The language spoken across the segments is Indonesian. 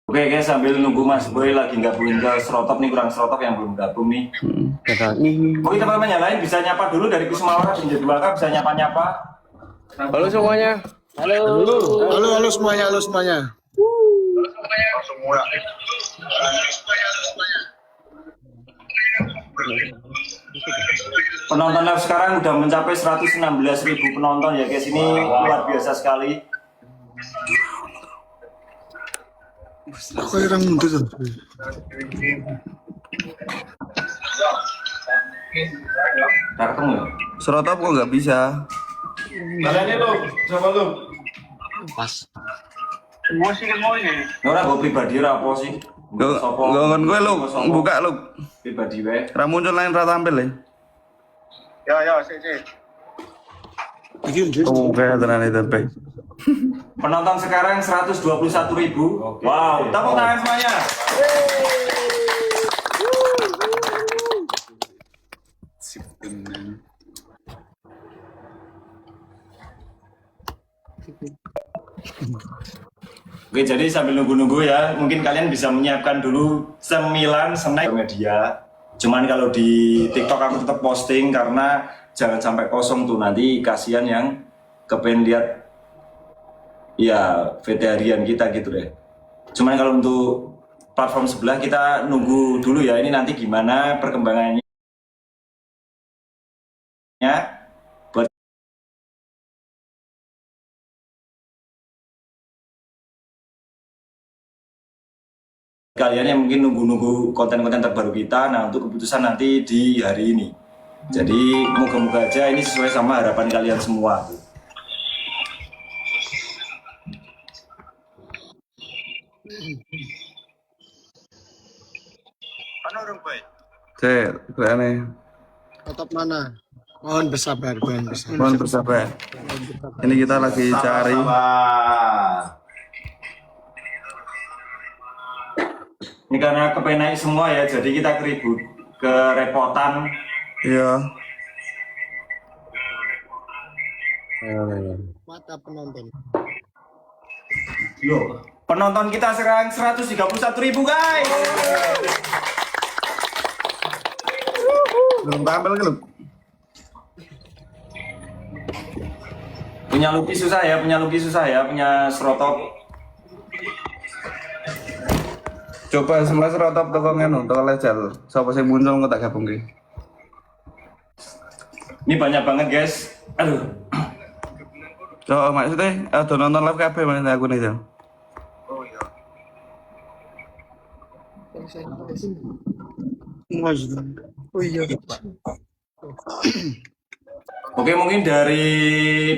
Oke guys, sambil nunggu Mas Boy lagi gabungin ke Serotop nih, kurang Serotop yang belum gabung nih. Oke teman-teman yang lain bisa nyapa dulu dari Kusumawara dan Jadwalka, bisa nyapa-nyapa. Halo semuanya. Halo. Halo semuanya, halo semuanya. Penonton live sekarang udah mencapai 116.000 penonton ya guys, ini luar biasa sekali. Aku orang itu tuh. Udah ketemu ya? Serotop kok nggak bisa? Kalian ini lo, siapa lo? Pas. Orang gue pribadi apa sih? Gongon gue lu buka lu. Pribadi we. Ra muncul lain ra tampil ya. Ya, sih. Oh, kayak tenan itu, Pe. Penonton sekarang 121.000. Wow, tepuk tangan semuanya. Oke, jadi sambil nunggu-nunggu ya, mungkin kalian bisa menyiapkan dulu cemilan snack media. Cuman kalau di TikTok aku tetap posting karena jangan sampai kosong tuh, nanti kasihan yang kepengen lihat ya vegetarian kita gitu deh. Cuman kalau untuk platform sebelah kita nunggu dulu ya, ini nanti gimana perkembangannya buat kalian yang mungkin nunggu-nunggu konten-konten terbaru kita. Nah, untuk keputusan nanti di hari ini. Jadi moga-moga aja ini sesuai sama harapan kalian semua tuh. Cek, kayaknya. Tetap mana? Mohon bersabar, mohon bersabar. Mohon bersabar. Ini kita lagi cari. Ini karena kepenai semua ya, jadi kita kerepotan. Iya. Mata penonton. Loh, penonton kita sekarang 131.000 guys. Belum tampil kan lu? Punya Lucky susah ya, punya Serotop. Coba sebelah serotop toko ngenu, toko lejal. Siapa sih muncul nggak tak gabung ki? Ini banyak banget guys. Aduh. Coba maksudnya, ada nonton live kafe mana aku nih jam. Oh iya. Oke, mungkin dari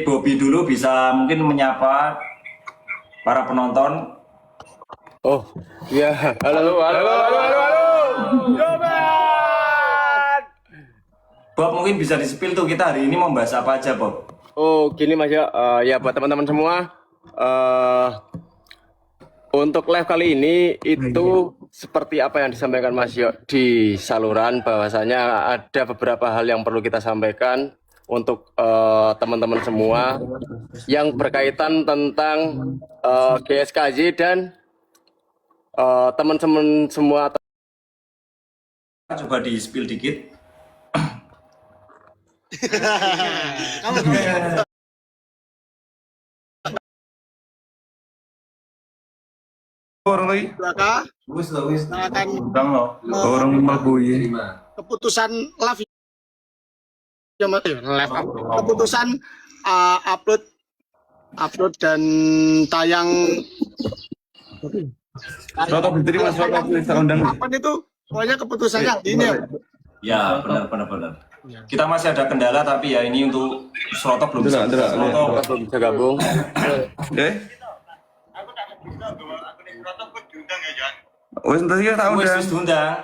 Bobby dulu bisa mungkin menyapa para penonton. Oh, iya. Halo. Bob mungkin bisa di-spill tuh, kita hari ini mau bahas apa aja Bob? Oh, gini Mas ya. Ya buat teman-teman semua, untuk live kali ini itu seperti apa yang disampaikan Mas Yo di saluran, bahwasanya ada beberapa hal yang perlu kita sampaikan untuk teman-teman semua yang berkaitan tentang GSKJ dan teman-teman semua. Coba di-spill dikit. Orang lagi? Maka akan Orang mabui. keputusan live ya, live keputusan upload dan tayang Serotop diterima, serotop kita undang. kapan itu pokoknya keputusannya ini ya. Ya, benar. Kita masih ada kendala tapi ya ini untuk Serotop belum bisa. Serotop. Belum bisa gabung. Oke. Wes entar ya tak Wes undang. wis diundang.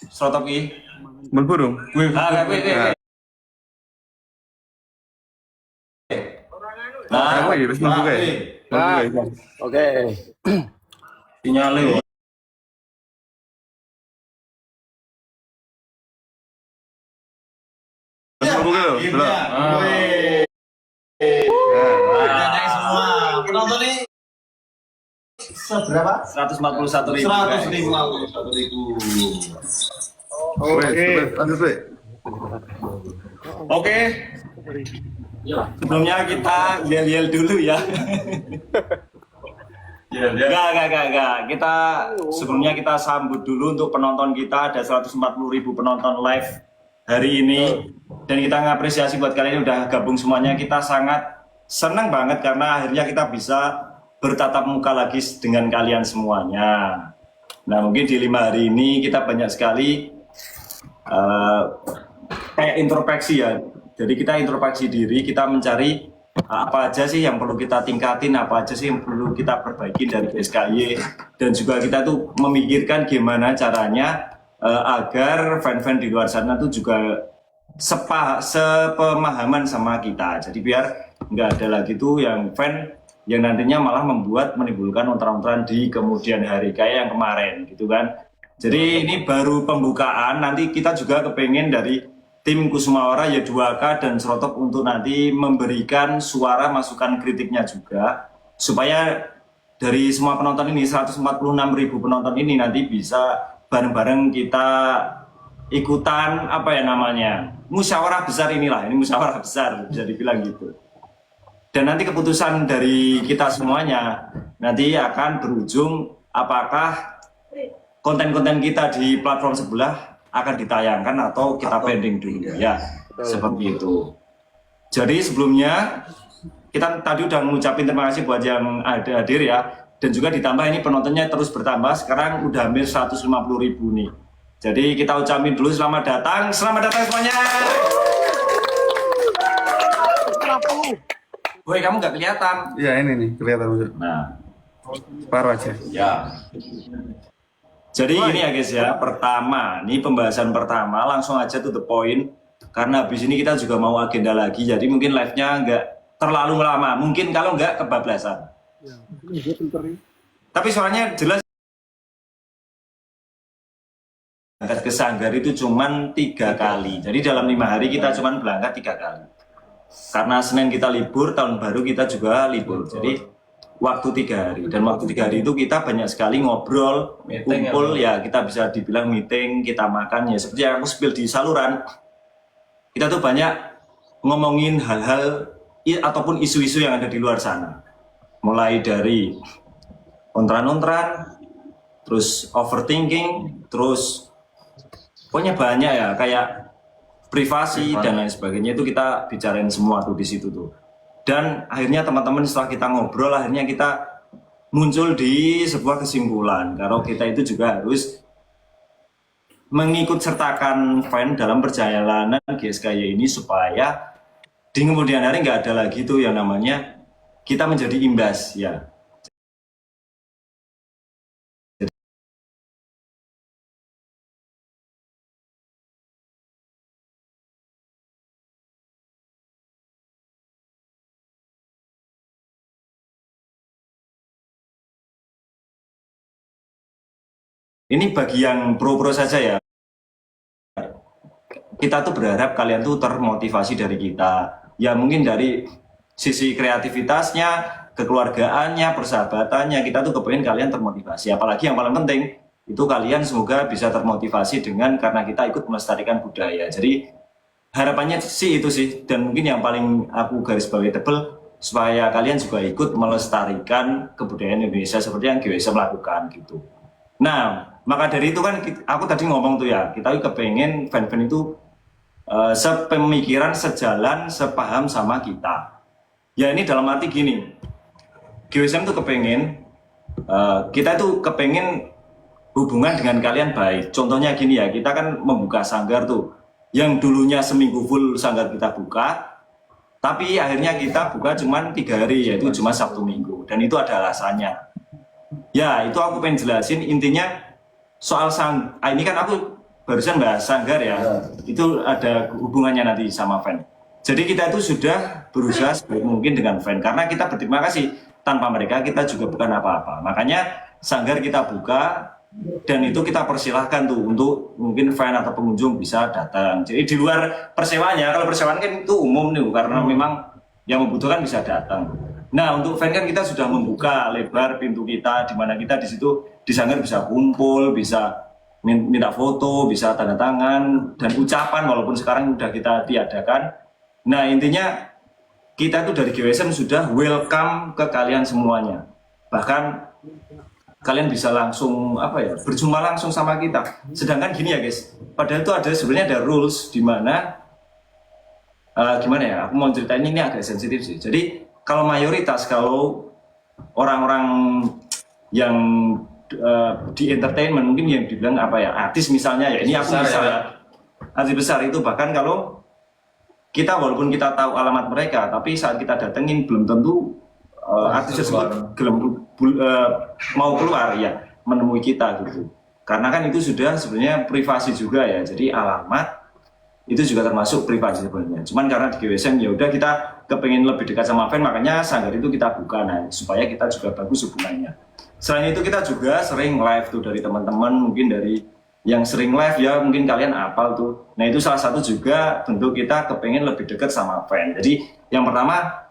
Serotop ki. Berburung. Ah, kowe. Nah, Aku ya wes nunggu kayak. Oke. sinyale. Nunggu gitu. Belum. Penonton nih Seberapa? 141.000. 151.000. Wes, lanjut wes. Oke. Sebelumnya kita yel-yel dulu ya. Enggak. Kita sebelumnya kita sambut dulu untuk penonton kita, ada 140.000 penonton live hari ini. Dan kita ngapresiasi buat kalian yang udah gabung semuanya. Kita sangat senang banget karena akhirnya kita bisa bertatap muka lagi dengan kalian semuanya. Nah, mungkin di 5 hari ini kita banyak sekali kayak introspeksi ya. Jadi kita introspeksi diri, kita mencari apa aja sih yang perlu kita tingkatin, apa aja sih yang perlu kita perbaiki dari GSKY, dan juga kita tuh memikirkan gimana caranya agar fan-fan di luar sana tuh juga sepemahaman sama kita. Jadi biar nggak ada lagi tuh yang fan yang nantinya malah menimbulkan ontar-ontaran di kemudian hari kayak yang kemarin gitu kan. Jadi ini baru pembukaan, nanti kita juga kepengen dari tim Kusumawara ya 2K dan Serotop untuk nanti memberikan suara masukan kritiknya juga supaya dari semua penonton ini 146.000 penonton ini nanti bisa bareng-bareng kita ikutan apa ya namanya musyawarah besar inilah, ini musyawarah besar bisa dibilang gitu. Dan nanti keputusan dari kita semuanya nanti akan berujung apakah konten-konten kita di platform sebelah akan ditayangkan atau kita pending dulu ya, seperti itu. Jadi sebelumnya kita tadi udah ngucapin terima kasih buat yang ada hadir ya, dan juga ditambah ini penontonnya terus bertambah, sekarang udah hampir 150.000 nih. Jadi kita ucapin dulu selamat datang semuanya. Woi, kamu nggak kelihatan? Iya ini nih kelihatan. Nah, Paruh aja. ya. Jadi ini ya guys ya, pertama, ini pembahasan pertama, langsung aja to the point. Karena habis ini kita juga mau agenda lagi, jadi mungkin live-nya nggak terlalu lama. Mungkin kalau nggak kebablasan. Tapi soalnya jelas berangkat ke Sanggar itu cuman 3 kali. Jadi dalam 5 hari kita cuman berangkat 3 kali. Karena Senin kita libur, tahun baru kita juga libur. Jadi waktu 3 hari, dan waktu 3 hari itu kita banyak sekali ngobrol, kumpul ya, kita bisa dibilang meeting, kita makan ya, seperti yang aku spill di saluran, kita tuh banyak ngomongin hal-hal ataupun isu-isu yang ada di luar sana, mulai dari ontran-ontran, terus overthinking, terus pokoknya banyak ya, kayak privasi dan lain sebagainya, itu kita bicarain semua tuh di situ tuh. Dan akhirnya teman-teman setelah kita ngobrol, akhirnya kita muncul di sebuah kesimpulan kalau kita itu juga harus mengikut sertakan fan dalam perjalanan GSKY ini supaya di kemudian hari nggak ada lagi tuh yang namanya kita menjadi imbas ya. Ini bagi yang pro-pro saja ya. Kita tuh berharap kalian tuh termotivasi dari kita. Ya mungkin dari sisi kreativitasnya, kekeluargaannya, persahabatannya, kita tuh kepengen kalian termotivasi. Apalagi yang paling penting, itu kalian semoga bisa termotivasi dengan karena kita ikut melestarikan budaya. Jadi harapannya sih itu sih. Dan mungkin yang paling aku garis bawahi tebel, supaya kalian juga ikut melestarikan kebudayaan Indonesia seperti yang GWS lakukan gitu. Nah, maka dari itu kan aku tadi ngomong tuh ya, kita kepengen fan-fan itu sepemikiran, sejalan, sepaham sama kita. Ya ini dalam arti gini, GWSM tuh kepengen, kita tuh kepengen hubungan dengan kalian baik. Contohnya gini ya, kita kan membuka sanggar tuh, yang dulunya seminggu full sanggar kita buka, tapi akhirnya kita buka cuma 3 hari, yaitu cuma Sabtu Minggu, dan itu ada alasannya. Ya, itu aku pengen jelasin intinya soal ini kan aku barusan bahas sanggar ya. Itu ada hubungannya nanti sama fan. Jadi kita itu sudah berusaha sebaik mungkin dengan fan karena kita berterima kasih, tanpa mereka kita juga bukan apa-apa. Makanya sanggar kita buka dan itu kita persilahkan tuh untuk mungkin fan atau pengunjung bisa datang. Jadi di luar persewaannya, kalau persewaan kan itu umum nih karena memang yang membutuhkan bisa datang. Nah, untuk fan kan kita sudah membuka lebar pintu kita, di mana kita di situ di Sanggar bisa kumpul, bisa minta foto, bisa tanda tangan dan ucapan, walaupun sekarang sudah kita tiadakan. Nah, intinya kita tuh dari GWSM sudah welcome ke kalian semuanya. Bahkan kalian bisa langsung berjumpa langsung sama kita. Sedangkan gini ya guys, padahal itu sebenarnya ada rules di mana gimana ya? Aku mau ceritain ini agak sensitif sih. Jadi kalau mayoritas, kalau orang-orang yang di entertainment mungkin yang dibilang artis misalnya ya, ini aku misal ya, artis besar itu bahkan kalau kita walaupun kita tahu alamat mereka, tapi saat kita datengin belum tentu artis tersebut mau keluar ya menemui kita gitu. Karena kan itu sudah sebenarnya privasi juga ya. Jadi alamat itu juga termasuk privasi sebenarnya. Cuman karena di GWSM ya udah kita kepengen lebih dekat sama fan, makanya Sanggar itu kita buka supaya kita juga bagus hubungannya. Selain itu kita juga sering live tuh dari teman-teman, mungkin dari yang sering live ya mungkin kalian apal tuh. Nah itu salah satu juga bentuk kita kepengen lebih dekat sama fan. Jadi yang pertama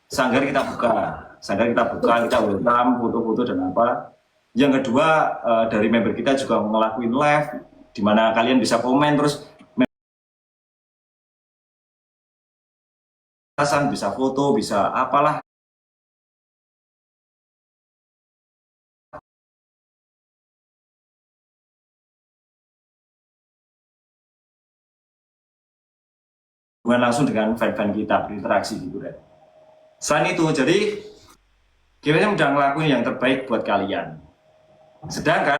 Sanggar kita buka, kita welcome foto-foto dan apa. Yang kedua dari member kita juga ngelakuin live di mana kalian bisa komen terus bisa foto, bisa apalah. Bukan langsung dengan fan-fan kita berinteraksi gitu kan. Selain itu, jadi GWSM udah ngelakuin yang terbaik buat kalian. Sedangkan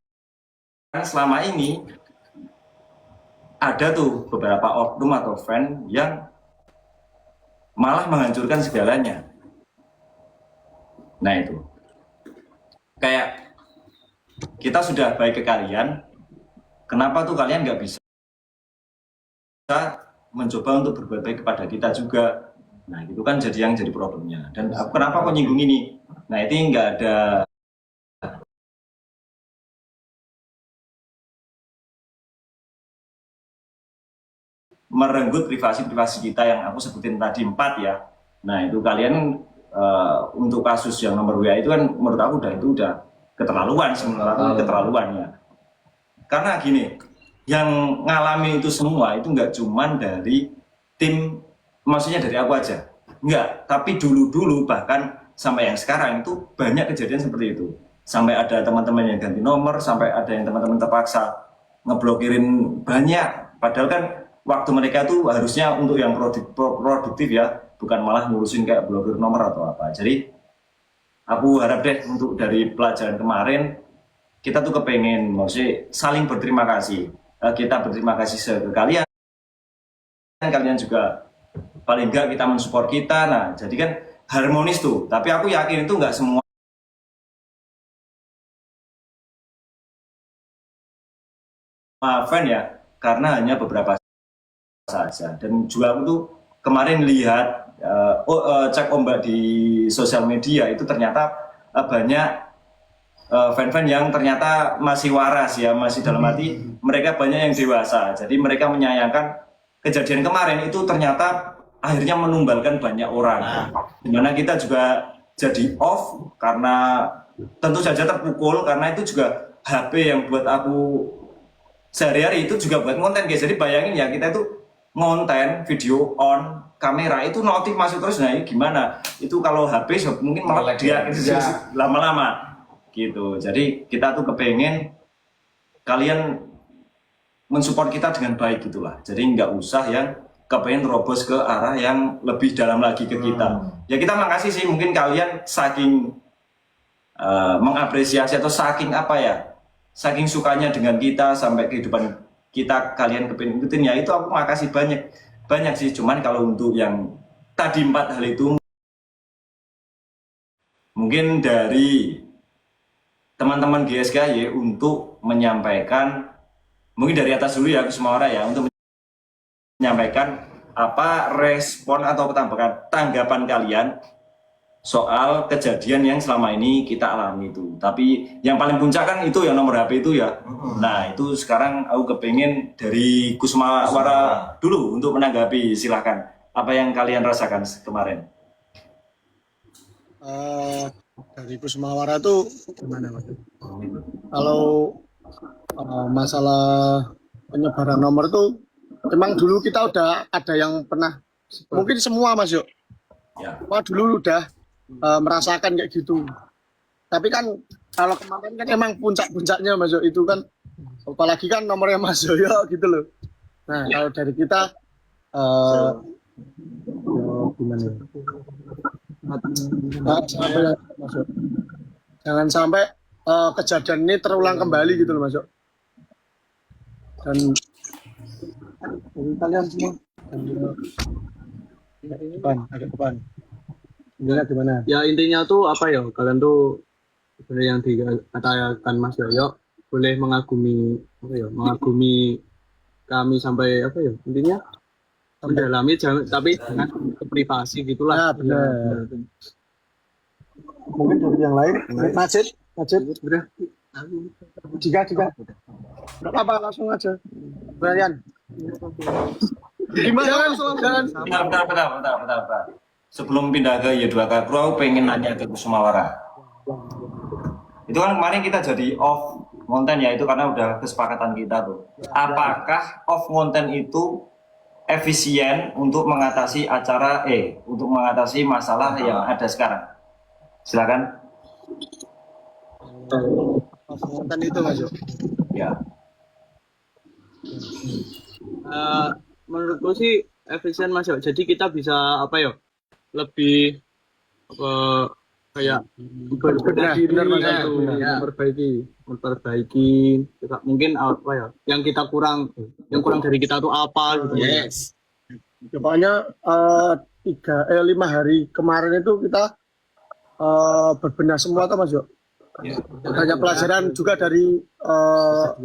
selama ini ada tuh beberapa oknum atau fan yang malah menghancurkan segalanya. Nah itu, kayak kita sudah baik ke kalian, kenapa tuh kalian nggak bisa mencoba untuk berbuat baik kepada kita juga? Nah itu kan jadi problemnya. Dan kenapa kok nyinggung ini? Nah ini nggak ada merenggut privasi kita yang aku sebutin tadi 4 ya. Nah itu kalian untuk kasus yang nomor WA itu kan menurut aku udah keterlaluan sebenarnya, keterlaluannya. Karena gini, yang ngalami itu semua itu nggak cuman dari tim, maksudnya dari aku aja, nggak, tapi dulu bahkan sampai yang sekarang itu banyak kejadian seperti itu. Sampai ada teman-teman yang ganti nomor, sampai ada yang teman-teman terpaksa ngeblokirin banyak, padahal kan waktu mereka tuh harusnya untuk yang produktif ya, bukan malah ngurusin kayak blokir nomor atau apa. Jadi aku harap deh untuk dari pelajaran kemarin kita tuh kepengen maksudnya saling berterima kasih. Kita berterima kasih ke kalian juga paling enggak kita mensupport kita. Nah jadi kan harmonis tuh, tapi aku yakin itu nggak semua fan ya, karena hanya beberapa saja. Dan juga aku tuh kemarin lihat cek ombak di sosial media itu ternyata banyak fan-fan yang ternyata masih waras ya, masih dalam arti mereka banyak yang dewasa. Jadi mereka menyayangkan kejadian kemarin itu ternyata akhirnya menumbalkan banyak orang. Dimana kita juga jadi off karena tentu saja terpukul, karena itu juga HP yang buat aku sehari-hari itu juga buat konten guys. Jadi bayangin ya, kita itu ngonten video on kamera itu notif masuk terus. Nah ini gimana itu kalau HP mungkin malah dia lama-lama gitu. Jadi kita tuh kepengen kalian mensupport kita dengan baik gitulah. Jadi nggak usah yang kepengen terobos ke arah yang lebih dalam lagi ke kita. Ya kita makasih sih, mungkin kalian saking mengapresiasi atau saking saking sukanya dengan kita sampai kehidupan kita kalian kepengen ikutin ya, itu aku makasih banyak sih. Cuman kalau untuk yang tadi 4 hal itu mungkin dari teman-teman GSKY untuk menyampaikan, mungkin dari atas dulu ya ke semua orang ya, untuk menyampaikan apa respon atau tanggapan kalian soal kejadian yang selama ini kita alami itu. Tapi yang paling puncak kan itu yang nomor HP itu ya. Nah itu sekarang aku kepengen dari Kusumawara dulu untuk menanggapi, silahkan. Apa yang kalian rasakan kemarin? dari Kusumawara itu gimana Mas? Kalau masalah penyebaran nomor itu memang dulu kita udah ada yang pernah, mungkin semua Mas Yo. Ya. Wah dulu udah merasakan kayak gitu. Tapi kan kalau kemarin kan emang puncak-puncaknya Mas Yo itu kan, apalagi kan nomornya Mas Yoyo gitu loh. Nah kalau dari kita gimana? Jangan sampai kejadian ini terulang kembali gitu loh Mas Yo. Dan kalian semua depan. Gimana? Ya intinya tuh apa ya, kalian tuh sebenarnya yang dikatakan Mas Yoyo boleh mengagumi kami sampai apa ya, intinya mendalami tapi jangan ke privasi gitulah. Nah, benar. Mungkin dari yang lain, Majid, Udah. Jika. Nggak apa-apa, langsung aja. Brian. Gimana? Jangan. Bentar. Sebelum pindah ke Y2K Pro, aku pengen nanya ke Kusumawara. Itu kan kemarin kita jadi off konten ya, itu karena udah kesepakatan kita tuh. Apakah off konten itu efisien untuk mengatasi untuk mengatasi masalah yang ada sekarang? Silakan. Konten itu Mas Yo. Ya. Menurutku sih efisien Mas Yo. Jadi kita bisa apa ya, lebih kayak memperbaiki mungkin apa ya yang kurang dari kita tuh apa gitu. Yes. Pokoknya 5 hari kemarin itu kita berbenah semua tuh Mas Yo. Banyak pelajaran juga dari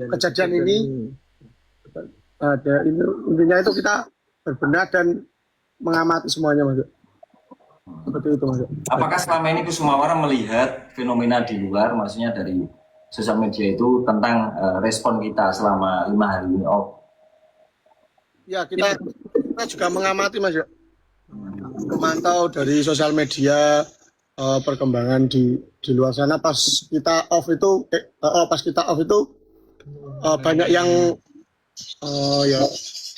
kejadian ini. Intinya itu kita berbenah dan mengamati semuanya Mas Yo. Seperti itu Mas Yo. Apakah selama ini Kusumawara melihat fenomena di luar, maksudnya dari sosial media itu tentang respon kita selama 5 hari ini off? Ya kita juga mengamati Mas Yo. Memantau dari sosial media perkembangan di luar sana pas kita off itu banyak yang ya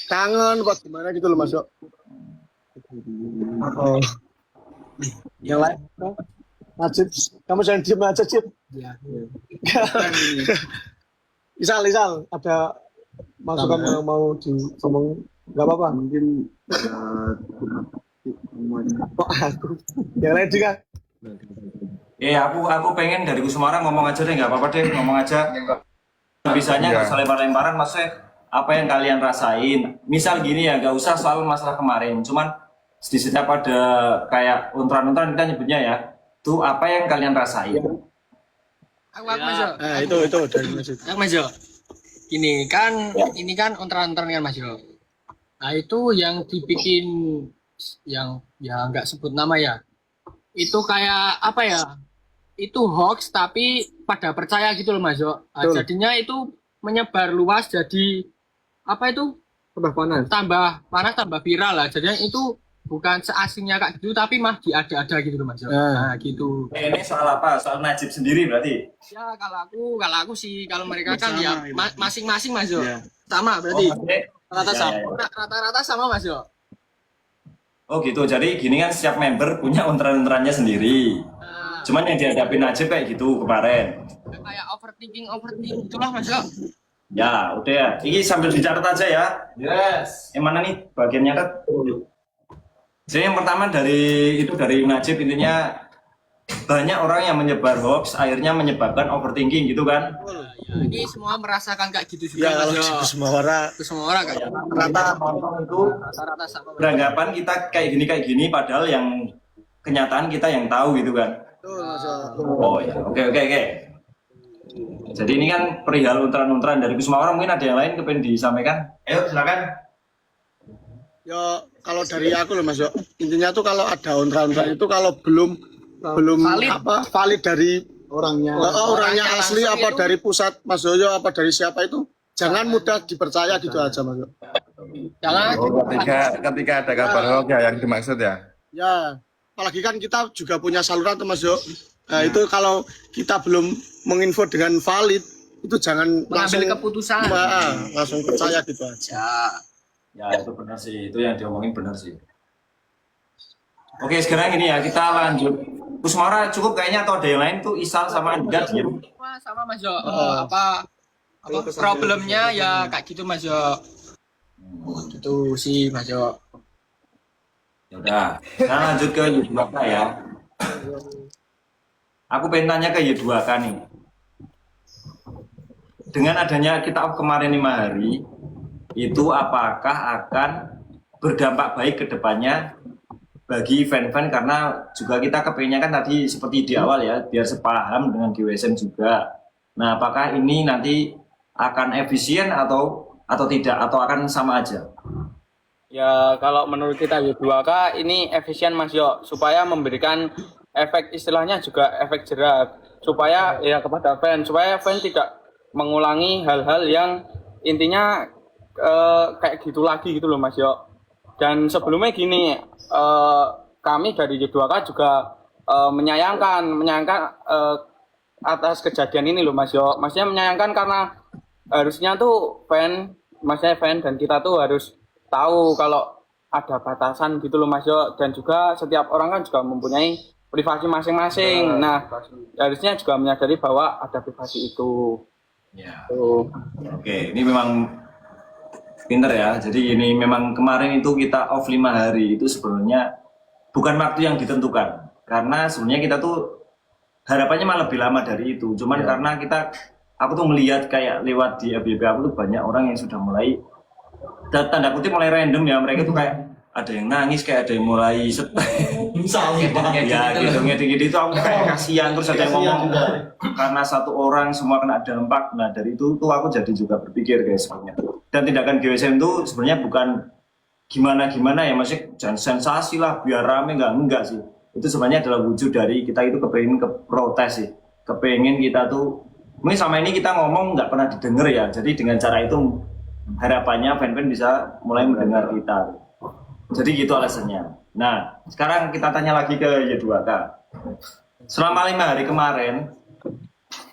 kangen buat gimana gitu loh Mas Yo. Yang lain Najib, kamu jangan diem aja Cip. Ya. Isal ada masukan yang mau ngomong, nggak apa-apa. Mungkin Kok aku yang lain juga. Aku pengen dari Kusumawara ngomong aja deh, nggak apa-apa deh, ngomong aja. Bisanya nggak usah lempar-lemparan, maksudnya apa yang kalian rasain. Misal gini ya, nggak usah soal masalah kemarin, cuman setiap ada kayak untran-untran kita nyebutnya ya, tuh apa yang kalian rasain. Aku Mas Yo. Nah, itu dari Masjid. Aku Mas Yo. Ini kan ontran-ontran kan Mas Yo. Nah, itu yang dibikin yang ya nggak sebut nama ya. Itu kayak apa ya? Itu hoax tapi pada percaya gitu loh Mas Yo. Nah, jadinya itu menyebar luas jadi apa itu? Tambah panas, tambah viral lah. Jadinya itu bukan seasingnya kayak gitu tapi mah diada-ada gitu loh Mas Yo. Nah, gitu. Ini soal apa? Soal Najib sendiri berarti? Ya kalau aku sih, kalau mereka kan ya masing-masing Mas Yo. Sama berarti. Rata-rata sama Mas Yo. Oh gitu, jadi gini kan setiap member punya untran-untrannya sendiri. Cuman yang dihadapi Najib kayak gitu kemarin. Kayak overthinking itulah Mas Yo. Ya udah ya, ini sambil dicatat aja ya. Yes. Yang mana nih bagian nyatet? Jadi yang pertama dari Najib, intinya banyak orang yang menyebar hoax, akhirnya menyebabkan overthinking gitu kan? Ya, ini semua merasakan kayak gitu juga. Ya kalau Mas Yo. semua orang kayak Rata-rata itu rata-rata sama. beranggapan kita kayak gini, padahal yang kenyataan kita yang tahu gitu kan? betul Mas Yo. Oh ya, oke. Jadi ini kan perihal untran-untran dari Kusumawara, mungkin ada yang lain kepengen disampaikan? Ayo silakan. Ya kalau dari aku loh Mas Yo, intinya tuh kalau ada ontran-ontran itu kalau belum valid dari orangnya asli apa itu. dari pusat Mas Yoyo apa dari siapa itu jangan mudah dipercaya gitu aja Mas Yo. Jangan Ketika ada kabar hoax ya yang dimaksud ya. Ya apalagi kan kita juga punya saluran tuh Mas Jo. Nah, itu kalau kita belum menginfo dengan valid, itu jangan langsung Mengambil keputusan. langsung percaya gitu aja. Ya. Ya itu benar sih, itu yang diomongin benar sih. Oke sekarang ini ya kita lanjut. Kusmara cukup kayaknya atau ada yang lain tuh Isal sama Anda diem. Wah, sama Mas Jo. Apa problemnya ya kayak gitu Mas Jo. Itu sih Mas Jo. Ya udah, kita lanjut ke Y2K ya. Aku pengen tanya ke Y2K nih. Dengan adanya kita off kemarin 5 hari, itu apakah akan berdampak baik ke depannya bagi fan-fan, karena juga kita kepengennya kan tadi seperti di awal ya, biar sepaham dengan GWSM juga. Nah, apakah ini nanti akan efisien atau tidak, atau akan sama aja? Ya kalau menurut kita Y2K ini efisien Mas Yo, supaya memberikan efek istilahnya juga efek jerak, supaya ya kepada supaya fan tidak mengulangi hal-hal yang intinya kayak gitu lagi gitu loh Mas Yo. Dan sebelumnya gini, kami dari Y2K juga menyayangkan atas kejadian ini loh Mas Yo. Maksudnya menyayangkan karena harusnya tuh maksudnya fan dan kita tuh harus tahu kalau ada batasan gitu loh Mas Yo, dan juga setiap orang kan juga mempunyai privasi masing-masing. Nah, harusnya juga menyadari bahwa ada privasi itu. Ya. Oke, ini memang pinter ya. Jadi ini memang kemarin itu kita off 5 hari itu sebenarnya bukan waktu yang ditentukan. Karena sebenarnya kita tuh harapannya malah lebih lama dari itu. Cuman karena aku tuh melihat kayak lewat di FYP aku tuh banyak orang yang sudah mulai tanda kutip mulai random ya, mereka tuh kayak ada yang nangis, kayak ada yang mulai ya gitu ngedit itu aku kayak kasihan, terus ada yang ngomong karena satu orang semua kena dampak. Nah dari itu tuh aku jadi juga berpikir guys sebenarnya, dan tindakan GWSM itu sebenarnya bukan gimana ya, masih jangan sensasi lah biar rame, enggak sih, itu sebenarnya adalah wujud dari kita itu kepengen ke protes sih, kepengen kita tuh mungkin sama ini kita ngomong nggak pernah didengar ya, jadi dengan cara itu harapannya fan-fan bisa mulai mendengar kita. Jadi gitu alasannya. Nah, sekarang kita tanya lagi ke Y2K. Selama 5 hari kemarin,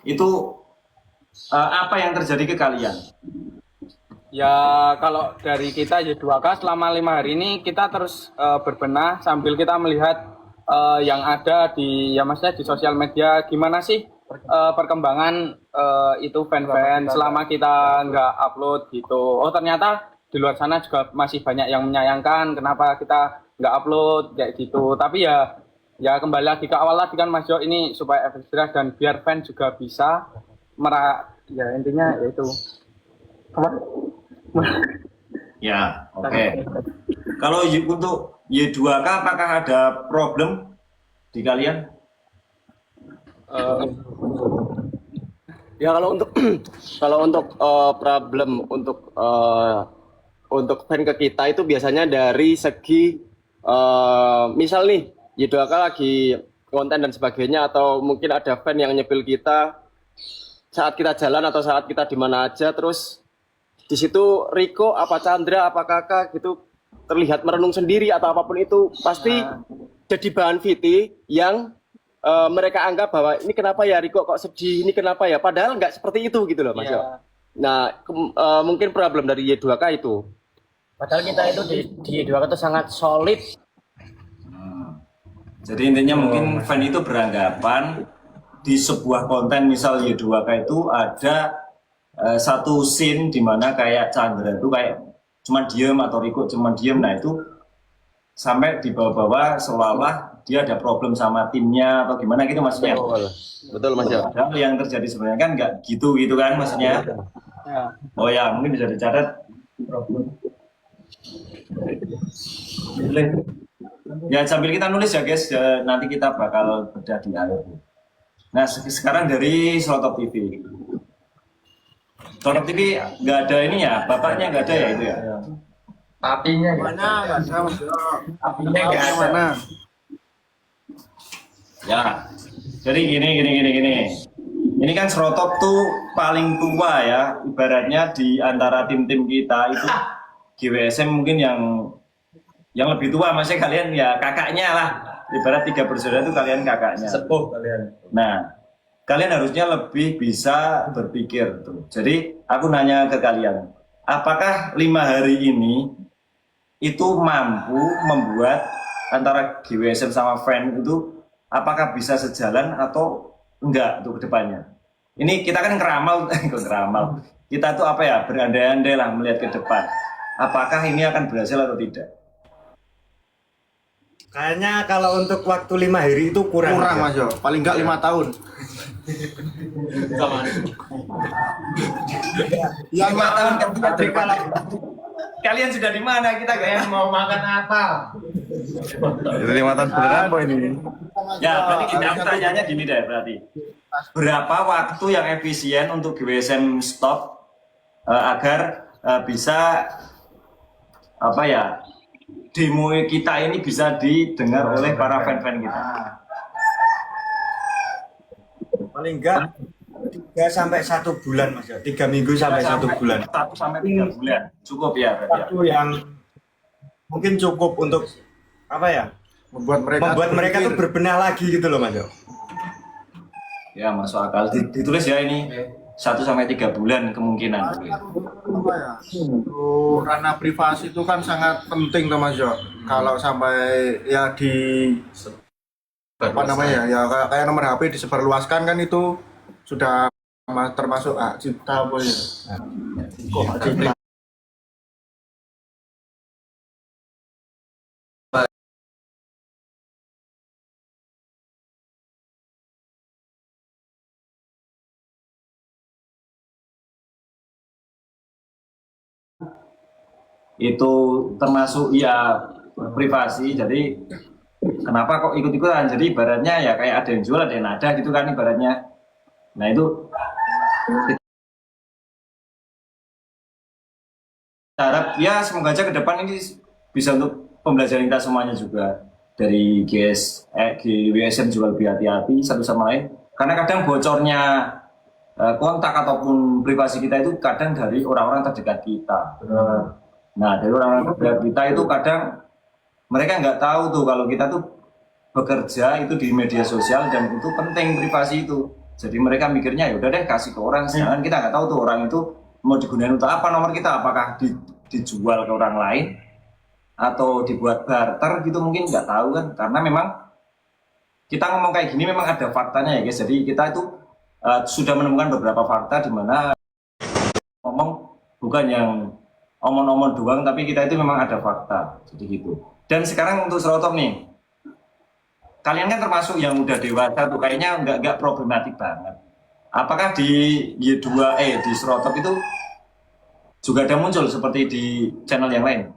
itu apa yang terjadi ke kalian? Ya kalau dari kita Y2K selama 5 hari ini kita terus berbenah sambil kita melihat yang ada di, ya maksudnya di sosial media, gimana sih perkembangan itu fan-fan selama kita nggak upload gitu. Oh ternyata di luar sana juga masih banyak yang menyayangkan kenapa kita nggak upload kayak gitu. Tapi ya kembali lagi ke awal lagi kan Mas Jo, ini supaya efek jerak dan biar fan juga bisa ya intinya ya itu. Ya, oke. Kalau untuk Y2K apakah ada problem di kalian? Ya kalau untuk problem untuk fan ke kita itu biasanya dari segi misal nih Y2K lagi konten dan sebagainya, atau mungkin ada fan yang nyepil kita saat kita jalan atau saat kita di mana aja, terus di situ Riko apa Chandra apa Kakak gitu terlihat merenung sendiri atau apapun itu, pasti jadi bahan VT yang mereka anggap bahwa ini kenapa ya Riko kok sedih, ini kenapa ya, padahal nggak seperti itu gitu loh Mas Yo. Nah mungkin problem dari Y2K itu. Padahal kita itu di Y2K itu sangat solid. Jadi intinya mungkin fan itu beranggapan di sebuah konten misal Y2K itu ada satu scene di mana kayak Chandra itu kayak cuma diem atau Riko cuma diem, nah itu sampai dibawa-bawa seolah-olah dia ada problem sama timnya atau gimana gitu maksudnya. Betul Mas Yo. Padahal yang terjadi sebenarnya kan nggak gitu kan maksudnya. Oh ya mungkin bisa dicatat. Ya sambil kita nulis ya guys, nanti kita bakal bedah di akhir. Nah sekarang dari Slotop TV. Slotop TV nggak ada ini ya, bapaknya nggak ada ya itu ya. Apinya Mana nggak ada Mas Jo. Apinya nggak ada. Mana? Ya, jadi gini. Ini kan Slotop tuh paling tua ya, ibaratnya di antara tim-tim kita itu GWSM mungkin yang lebih tua, maksudnya kalian ya kakaknya lah. ibarat 3 bersaudara itu kalian kakaknya. Sepuh kalian. Nah, kalian harusnya lebih bisa berpikir tuh. Jadi aku nanya ke kalian, apakah 5 hari ini itu mampu membuat antara GWSM sama friend itu apakah bisa sejalan atau enggak untuk kedepannya? Ini kita kan ngeramal, ngeramal. Kita tuh apa ya, berandai-andai lah melihat ke depan. Apakah ini akan berhasil atau tidak? Kayaknya kalau untuk waktu 5 hari itu kurang Mas Yo, paling enggak 5 tahun. Ya 5 tahun kan Jadi kalau kalian sudah di mana? Kita kayak mau makan apa? Itu 5 tahun beneran apa ini? ya berarti kita tanyanya gini deh berarti. Berapa waktu yang efisien untuk GWSM stop agar bisa apa ya, demo kita ini bisa didengar oleh para fan-fan kita? Paling enggak 3 sampai 1 bulan Mas ya. 3 minggu sampai 1 bulan. 1 sampai 3 bulan cukup ya berarti ya? Waktu yang mungkin cukup untuk apa ya? Membuat Mereka tuh berbenah lagi gitu loh Mas. Ya masuk akal. Ditulis ya ini 1 sampai 3 bulan kemungkinan. apa ya? Ranah privasi itu kan sangat penting tuh Mas Jo. Kalau sampai ya di apa namanya ya kayak nomor HP disebarluaskan kan itu sudah termasuk hak cipta apa ya? Kok hak cipta? Itu termasuk ya privasi, jadi kenapa kok ikut-ikutan? Jadi ibaratnya ya kayak ada yang jual ada yang ada gitu kan ibaratnya. Nah itu harap ya semoga aja ke depan ini bisa untuk pembelajaran kita semuanya juga, dari GWSM juga lebih hati-hati satu sama lain, karena kadang bocornya kontak ataupun privasi kita itu kadang dari orang-orang terdekat kita. Nah, dari orang-orang terdekat kita itu kadang mereka nggak tahu tuh kalau kita tuh bekerja itu di media sosial dan itu penting privasi itu. Jadi mereka mikirnya ya udah deh kasih ke orang, sedangkan kita nggak tahu tuh orang itu mau digunakan untuk apa nomor kita, apakah dijual ke orang lain atau dibuat barter gitu, mungkin nggak tahu kan, karena memang kita ngomong kayak gini memang ada faktanya ya guys. Jadi kita itu sudah menemukan beberapa fakta di mana ngomong bukan yang omong-omong doang, tapi kita itu memang ada fakta, jadi gitu. Dan sekarang untuk Serotop nih, kalian kan termasuk yang udah dewasa tuh, kayaknya nggak problematik banget. Apakah di Y2 di Serotop itu juga ada muncul seperti di channel yang lain?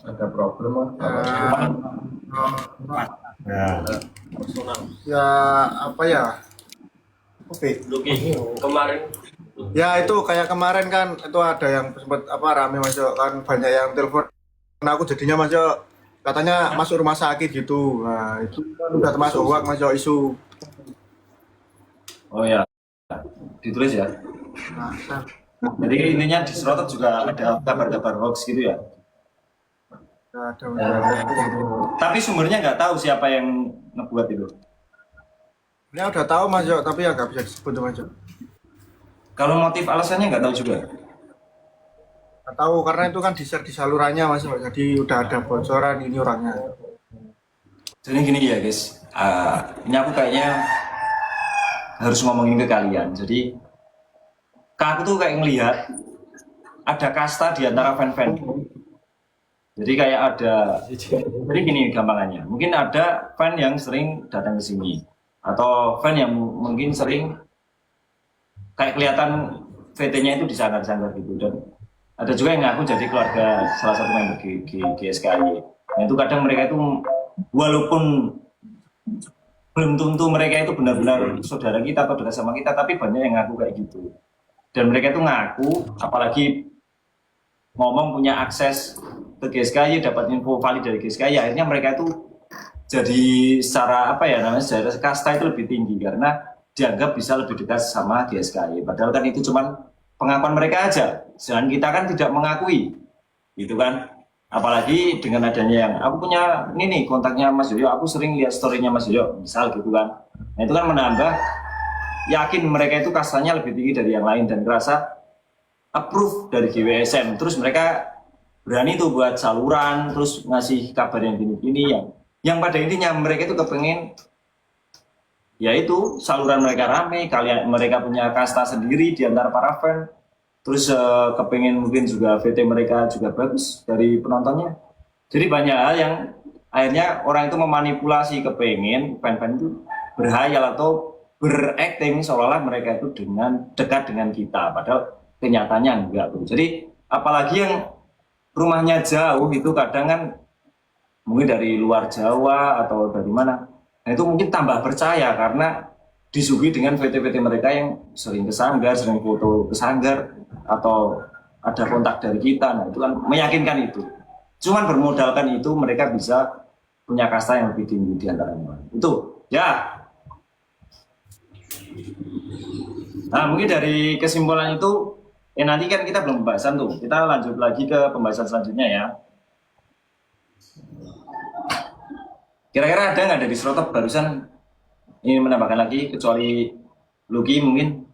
Ada problem Ya apa ya? kemarin Ya itu kayak kemarin kan itu ada yang sempat apa rame Mas Jo, kan banyak yang telepon aku jadinya Mas Jo, katanya masuk rumah sakit gitu. Nah itu kan udah termasuk hoax Mas Jo, isu. Oh ya, ditulis ya. Jadi intinya di Serotop juga ada kabar-kabar hoax gitu ya. Tapi sumbernya nggak tahu siapa yang ngebuat itu. Ini udah tahu Mas Jo, tapi ya nggak bisa disebut Mas Jo. Kalau motif alasannya nggak tahu juga. Nggak tahu karena itu kan di-share di salurannya Mas Jo, jadi udah ada bocoran ini orangnya. Jadi gini ya guys, ini aku kayaknya harus ngomongin ke kalian. Jadi aku tuh kayak ngelihat ada kasta di antara fan-fan. Jadi kayak ada, jadi gini gampangannya. Mungkin ada fan yang sering datang ke sini, atau fan yang mungkin sering kayak kelihatan VT-nya itu disanggar-sanggar gitu. Dan ada juga yang ngaku jadi keluarga salah satu member GSKY. Nah itu kadang mereka itu walaupun belum tentu mereka itu benar-benar saudara kita atau dekat sama kita, tapi banyak yang ngaku kayak gitu. Dan mereka itu ngaku, apalagi ngomong punya akses ke GSKY, dapat info valid dari GSKY, akhirnya mereka itu jadi secara apa ya namanya, secara kasta itu lebih tinggi karena dianggap bisa lebih dekat sama GSKY. Padahal kan itu cuman pengakuan mereka aja, sedangkan kita kan tidak mengakui, gitu kan. Apalagi dengan adanya yang aku punya ini nih kontaknya Mas Yoyo, aku sering lihat story-nya Mas Yoyo, misal gitu kan. Nah itu kan menambah yakin mereka itu kastanya lebih tinggi dari yang lain dan ngerasa approve dari GWSM. Terus mereka berani tuh buat saluran, terus ngasih kabar yang gini-gini yang pada intinya mereka itu kepengen yaitu saluran mereka rame, kalian mereka punya kasta sendiri di antara para fan. Terus kepengen mungkin juga VT mereka juga bagus dari penontonnya. Jadi banyak hal yang akhirnya orang itu memanipulasi kepengen fan-fan itu berhayal atau berakting seolah-olah mereka itu dengan dekat dengan kita. Padahal kenyataannya enggak tuh. Jadi apalagi yang rumahnya jauh itu kadang kan mungkin dari luar Jawa atau dari mana. Nah itu mungkin tambah percaya karena disuguhi dengan VT-VT mereka yang sering ke Sanggar, sering foto ke Sanggar, atau ada kontak dari kita. Nah itu kan meyakinkan itu. Cuman bermodalkan itu mereka bisa punya kasta yang lebih tinggi di antara yang lain. Itu ya. Nah mungkin dari kesimpulan itu nanti kan kita belum pembahasan tuh. Kita lanjut lagi ke pembahasan selanjutnya ya. Kira-kira ada nggak dari Serotop barusan ini menambahkan lagi kecuali Lucky mungkin?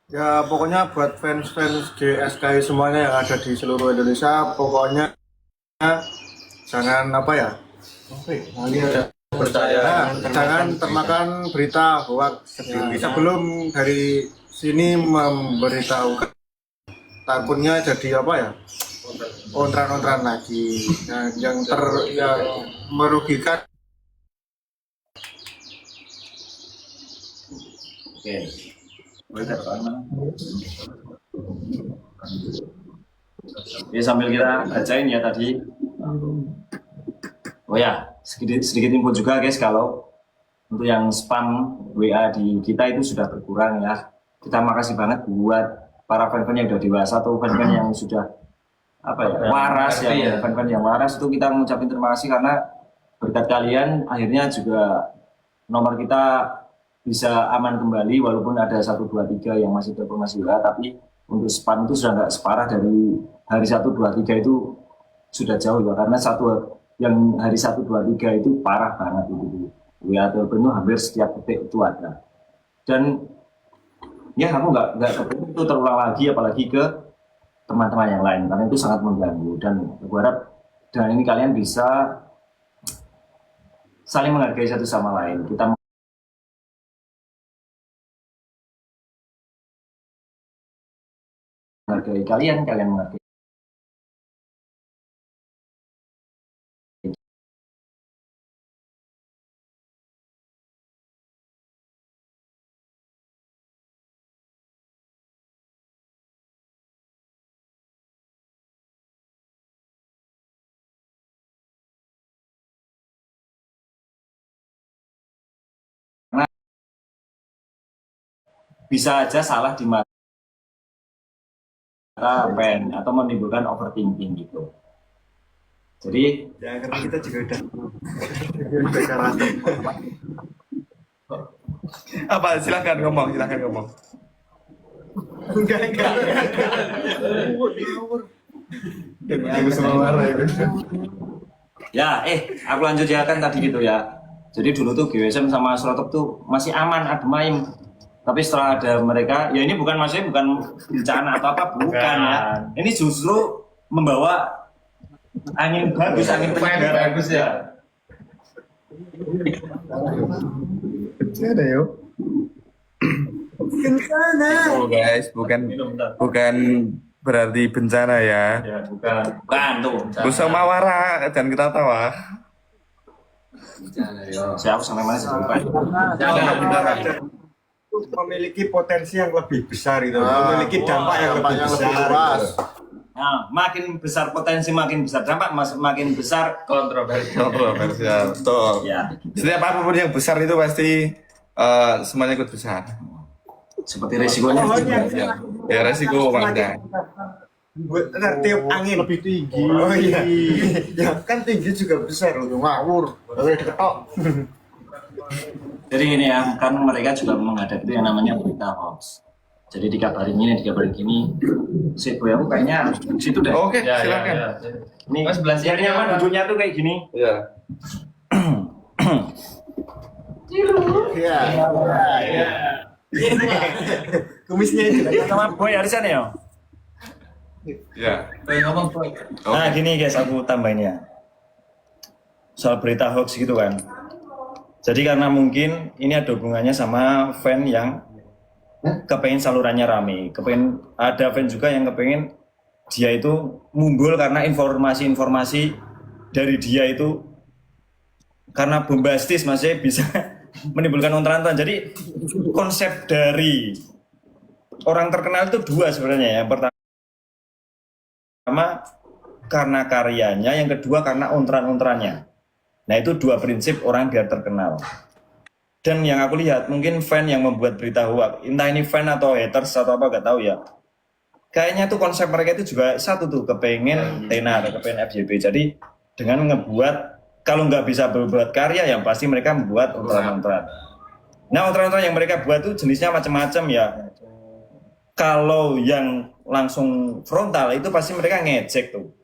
Ya pokoknya buat fans-fans GSKI semuanya yang ada di seluruh Indonesia, pokoknya jangan apa ya? Jangan termakan berita hoax. Sebelum dari sini memberitahukan, takutnya jadi apa ya? Ontran-ontran lagi yang merugikan. Oke. Ya sambil kita bacain ya tadi. Oh ya, sedikit info juga guys, kalau untuk yang spam WA di kita itu sudah berkurang ya. Kita makasih banget buat para fan-fan yang udah dewasa atau fan-fan yang sudah waras ya, fan-fan yang waras itu kita mengucapkan terima kasih karena berkat kalian akhirnya juga nomor kita bisa aman kembali walaupun ada 1, 2, 3 yang masih terkonfirmasi WA, tapi untuk spam itu sudah nggak separah dari hari 1, 2, 3 itu sudah jauh ya, karena yang hari 1, 2, 3 itu parah banget itu WA telepon itu hampir setiap detik itu ada. Dan ya aku nggak kepengen itu terulang lagi apalagi ke teman-teman yang lain karena itu sangat mengganggu, dan aku harap dengan ini kalian bisa saling menghargai satu sama lain. Kita menghargai kalian menghargai karena bisa aja salah di mata fan atau menimbulkan overthinking gitu. Jadi Ya karena kita juga udah Apa? Silakan ngomong. enggak. ya aku lanjut ya kan tadi gitu ya. Jadi dulu tuh GWSM sama Serotop tuh masih aman, adem ayem. Tapi setelah ada mereka, ya ini maksudnya bukan bencana atau apa, bukan ya. Ini justru membawa angin bagus, angin penyegar bagus ya. Ada yuk. Oh guys, bukan berarti bencana ya. Ya bukan tuh. Usah mawara dan kita tawa. Saya aku sampai mana sih lupa. Memiliki potensi yang lebih besar itu, memiliki dampak yang lebih besar. Nah, makin besar potensi, makin besar dampak, makin besar Kontroversial. Tuh. ya. Setiap apapun yang besar itu pasti semuanya ikut besar. Seperti resikonya. Ya resiko makanya. Buat tiup angin lebih tinggi. Oh iya. Ya kan tinggi juga besar loh, ngawur. Ketok. Jadi gini ya, kan mereka juga menghadapi yang namanya berita hoax. Jadi dikabarin ini, dikabarin gini. Si boy aku kayaknya di situ deh. Oke, Ya, silakan. ya, ya. Ini Mas, sebelah sini biar nyaman apa? duduknya tuh kayak gini. Iya. Kumisnya itu sama boy Arisan ya. Iya. Nah gini guys, aku tambahin ya. Soal berita hoax gitu kan. Jadi karena mungkin ini ada hubungannya sama fan yang kepengen salurannya rame. Ada fan juga yang kepengen dia itu mumbul karena informasi-informasi dari dia itu karena bombastis, maksudnya bisa menimbulkan ontan-ontan. Jadi konsep dari orang terkenal itu dua sebenarnya. Yang pertama karena karyanya, yang kedua karena ontran-ontrannya. Nah itu dua prinsip orang biar terkenal. Dan yang aku lihat mungkin fan yang membuat berita hoax, entah ini fan atau haters atau apa gak tahu ya. Kayaknya tuh konsep mereka itu juga satu tuh, kepengen tenar, kepengen FYP. Jadi dengan ngebuat, kalau nggak bisa berbuat karya, yang pasti mereka membuat ontran-ontran. Nah ontran-ontran yang mereka buat tuh jenisnya macam-macam ya. Kalau yang langsung frontal itu pasti mereka ngejek tuh.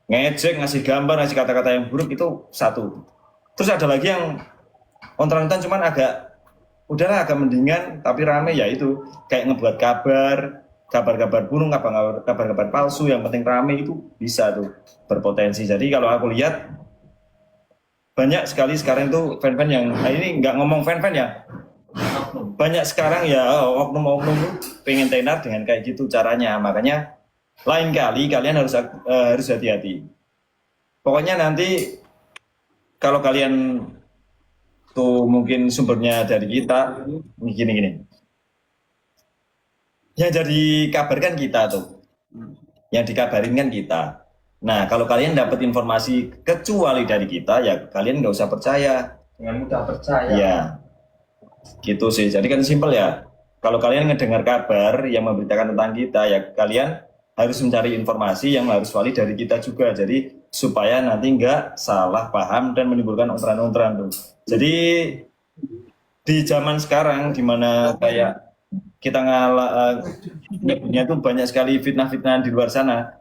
Ngejek, ngasih gambar, ngasih kata-kata yang buruk itu satu. Terus ada lagi yang ontran-ontran cuman udahlah agak mendingan tapi rame ya itu. Kayak ngebuat kabar-kabar burung, kabar-kabar palsu, yang penting rame itu bisa tuh berpotensi. Jadi kalau aku lihat banyak sekali sekarang itu fan-fan yang, nah ini nggak ngomong fan-fan ya, banyak sekarang ya oknum-oknum tuh pengen tenar dengan kayak gitu caranya. Makanya lain kali kalian harus hati-hati. Pokoknya nanti kalau kalian tuh mungkin sumbernya dari kita gini. Yang jadi kabar kan kita tuh, yang dikabarin kan kita. Nah kalau kalian dapat informasi kecuali dari kita ya kalian nggak usah percaya. Dengan mudah percaya. Ya, gitu sih. Jadi kan simpel ya. Kalau kalian ngedengar kabar yang memberitakan tentang kita ya kalian harus mencari informasi yang harus valid dari kita juga. Jadi supaya nanti nggak salah paham dan menimbulkan ontran-ontran tuh. Jadi di zaman sekarang dimana kayak kita nyebutnya tuh banyak sekali fitnah-fitnah di luar sana.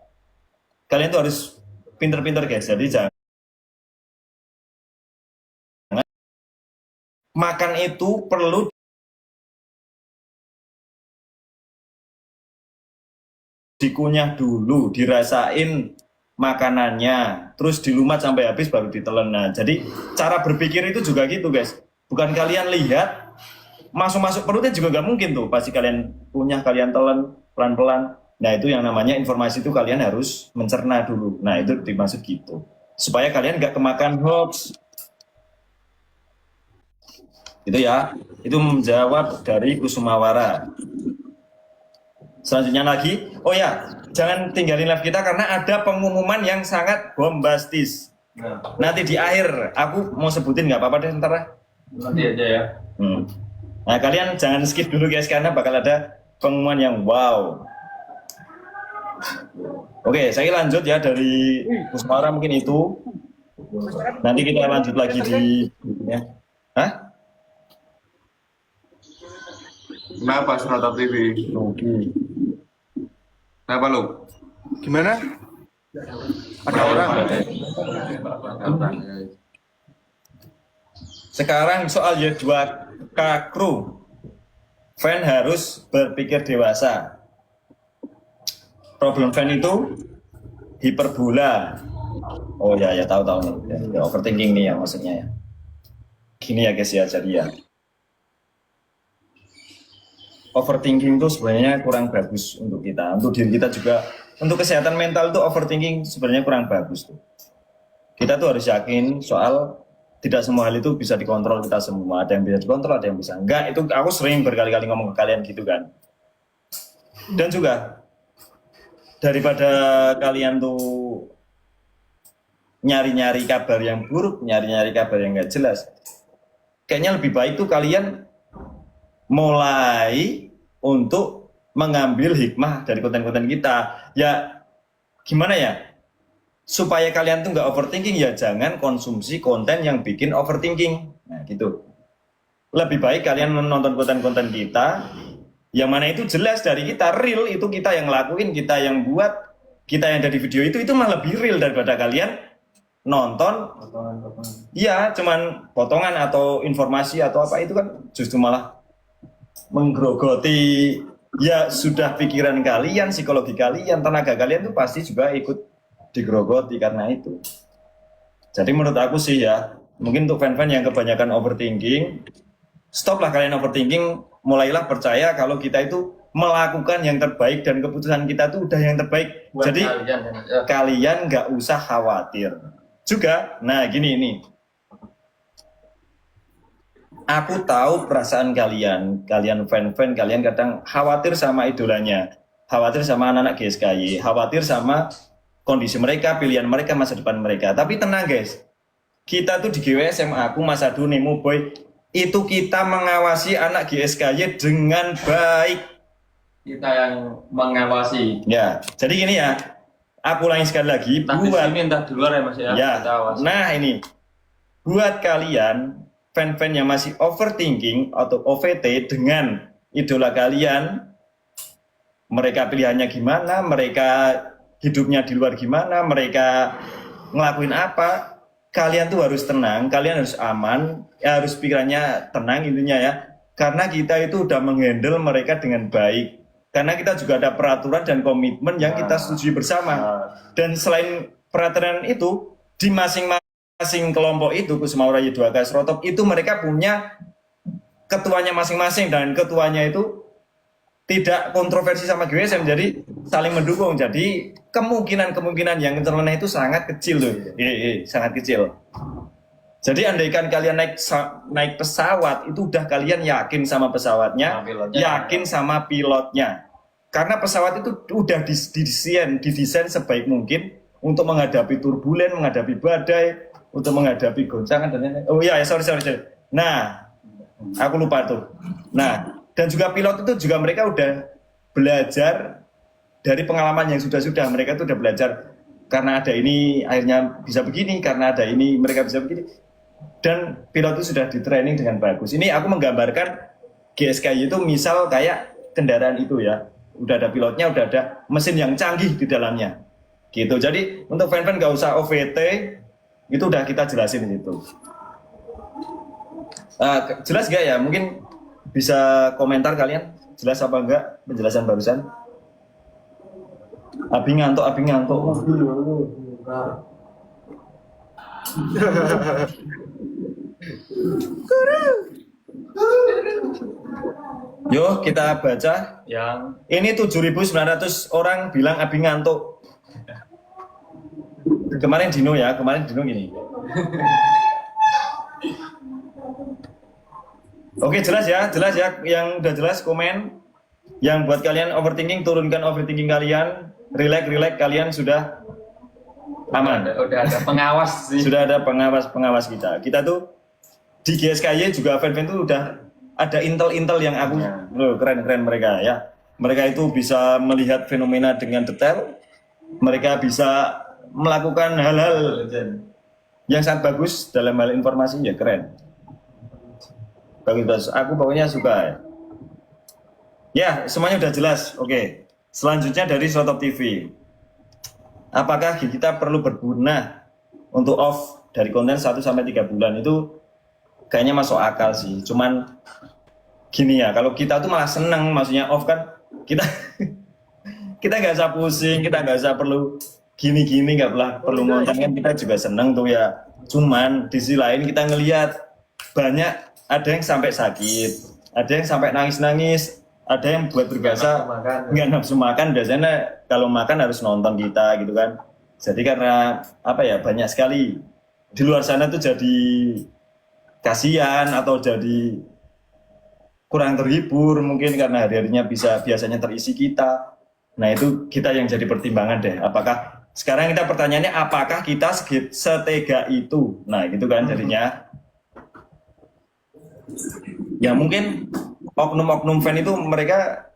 Kalian tuh harus pinter-pinter guys. Jadi jangan makan itu perlu dikunyah dulu, dirasain makanannya, terus dilumat sampai habis baru ditelan. Nah, jadi cara berpikir itu juga gitu guys. Bukan kalian lihat masuk perutnya juga nggak mungkin tuh, pasti kalian punya, kalian telan pelan-pelan. Nah itu yang namanya informasi itu kalian harus mencerna dulu. Nah itu dimaksud gitu, supaya kalian nggak kemakan hoax. Itu ya, itu menjawab dari Kusumawara. Selanjutnya lagi, oh ya, jangan tinggalin live kita karena ada pengumuman yang sangat bombastis. Nanti di akhir, aku mau sebutin nggak apa-apa deh ntar lah. Nanti aja ya. Nah kalian jangan skip dulu guys karena bakal ada pengumuman yang wow. Oke, saya lanjut ya dari Kusumawara mungkin itu. Nanti kita lanjut lagi di ya. Hah? Kenapa Serotot TV? Oke. Kenapa lu? Gimana? Ada orang. Sekarang soal Y2K Crew, fan harus berpikir dewasa. Problem fan itu hiperbola. Oh ya tahu nih. Ya, overthinking nih ya maksudnya ya. Gini ya guys ya, jadi ya. Overthinking itu sebenarnya kurang bagus untuk kita, untuk diri kita juga, untuk kesehatan mental itu overthinking sebenarnya kurang bagus tuh. Kita tuh harus yakin soal tidak semua hal itu bisa dikontrol kita semua. Ada yang bisa dikontrol, ada yang bisa enggak. Itu aku sering berkali-kali ngomong ke kalian gitu kan. Dan juga daripada kalian tuh nyari-nyari kabar yang buruk, nyari-nyari kabar yang nggak jelas, kayaknya lebih baik tuh kalian mulai untuk mengambil hikmah dari konten-konten kita. Ya gimana ya, supaya kalian tuh nggak overthinking ya jangan konsumsi konten yang bikin overthinking. Nah gitu. Lebih baik kalian menonton konten-konten kita Yang mana itu jelas dari kita, real, itu kita yang ngelakuin, kita yang buat, kita yang ada di video itu malah lebih real daripada kalian nonton. Iya, cuman potongan atau informasi atau apa itu kan justru malah menggerogoti ya sudah pikiran kalian, psikologi kalian, tenaga kalian tuh pasti juga ikut digerogoti karena itu. Jadi menurut aku sih ya, mungkin untuk fan-fan yang kebanyakan overthinking, stoplah kalian overthinking, mulailah percaya kalau kita itu melakukan yang terbaik dan keputusan kita tuh udah yang terbaik. Buat Jadi kalian nggak usah khawatir. Juga, nah gini ini. Aku tahu perasaan kalian fan-fan, kalian kadang khawatir sama idolanya, khawatir sama anak-anak GSKY, khawatir sama kondisi mereka, pilihan mereka, masa depan mereka. Tapi tenang guys, kita tuh di GWSM, aku, Mas Adu, Nemo Boy, itu kita mengawasi anak GSKY dengan baik. Kita yang mengawasi. Ya, jadi gini ya, aku ulangi sekali lagi, Entah di buat sini, entah di luar ya Mas ya. ya, Kita awasi. nah ini, buat kalian fan-fan yang masih overthinking atau OVT dengan idola kalian, mereka pilihannya gimana, mereka hidupnya di luar gimana, mereka ngelakuin apa, kalian tuh harus tenang, kalian harus aman, ya harus pikirannya tenang intinya ya, karena kita itu udah menghandle mereka dengan baik, karena kita juga ada peraturan dan komitmen yang kita setujui bersama, dan selain peraturan itu di masing-masing kelompok itu, Kusumaura Y2K Serotop itu mereka punya ketuanya masing-masing, dan ketuanya itu tidak kontroversi sama GWSM, jadi saling mendukung. Jadi kemungkinan yang terlena itu sangat kecil loh, sangat kecil. Jadi andaikan kalian naik pesawat itu udah kalian yakin sama pesawatnya, yakin sama pilotnya, karena pesawat itu udah didesain sebaik mungkin untuk menghadapi turbulen, menghadapi badai, untuk menghadapi goncangan dan lain-lain. Oh iya, sorry. Nah, aku lupa tuh. Nah, dan juga pilot itu juga mereka udah belajar dari pengalaman yang sudah mereka itu udah belajar, karena ada ini akhirnya bisa begini, karena ada ini mereka bisa begini, dan pilot itu sudah di training dengan bagus. Ini aku menggambarkan GSKY itu misal kayak kendaraan itu ya, udah ada pilotnya, udah ada mesin yang canggih di dalamnya gitu. Jadi untuk fan-fan nggak usah OVT, itu udah kita jelasin di situ. Jelas nggak ya? Mungkin bisa komentar kalian, jelas apa enggak penjelasan barusan? Abi ngantuk. Yo, kita baca. Yang Ini 7.900 orang bilang Abi ngantuk. Kemarin Dino gini. Oke, jelas ya. Yang udah jelas komen. Yang buat kalian overthinking, turunkan overthinking kalian. Relax, kalian sudah aman. udah ada pengawas sih. Sudah ada pengawas kita. Kita tuh di GSKY juga fan-fan tuh udah ada intel yang aku loh, keren mereka ya. Mereka itu bisa melihat fenomena dengan detail. Mereka bisa melakukan hal-hal yang sangat bagus dalam hal informasi, ya keren. Bagus. Aku pokoknya suka ya. Ya, semuanya udah jelas. Oke. Selanjutnya dari Serotop TV. Apakah kita perlu berbenah untuk off dari konten 1-3 bulan? Itu kayaknya masuk akal sih. Cuman gini ya, kalau kita tuh malah seneng, maksudnya off kan kita kita nggak usah pusing, kita nggak usah perlu gini-gini, nggak perlu ngonten kan, kita juga seneng tuh ya. Cuman di sisi lain kita ngelihat banyak, ada yang sampai sakit, ada yang sampai nangis-nangis, ada yang buat berbiasa nggak nafsu makan. Biasanya kalau makan harus nonton kita gitu kan. Jadi karena apa ya, banyak sekali di luar sana tuh jadi kasihan atau jadi kurang terhibur mungkin karena hari-harinya biasanya terisi kita. Nah itu kita yang jadi pertimbangan deh. Apakah sekarang kita pertanyaannya, apakah kita setega itu? Nah gitu kan jadinya. Ya mungkin oknum-oknum fan itu mereka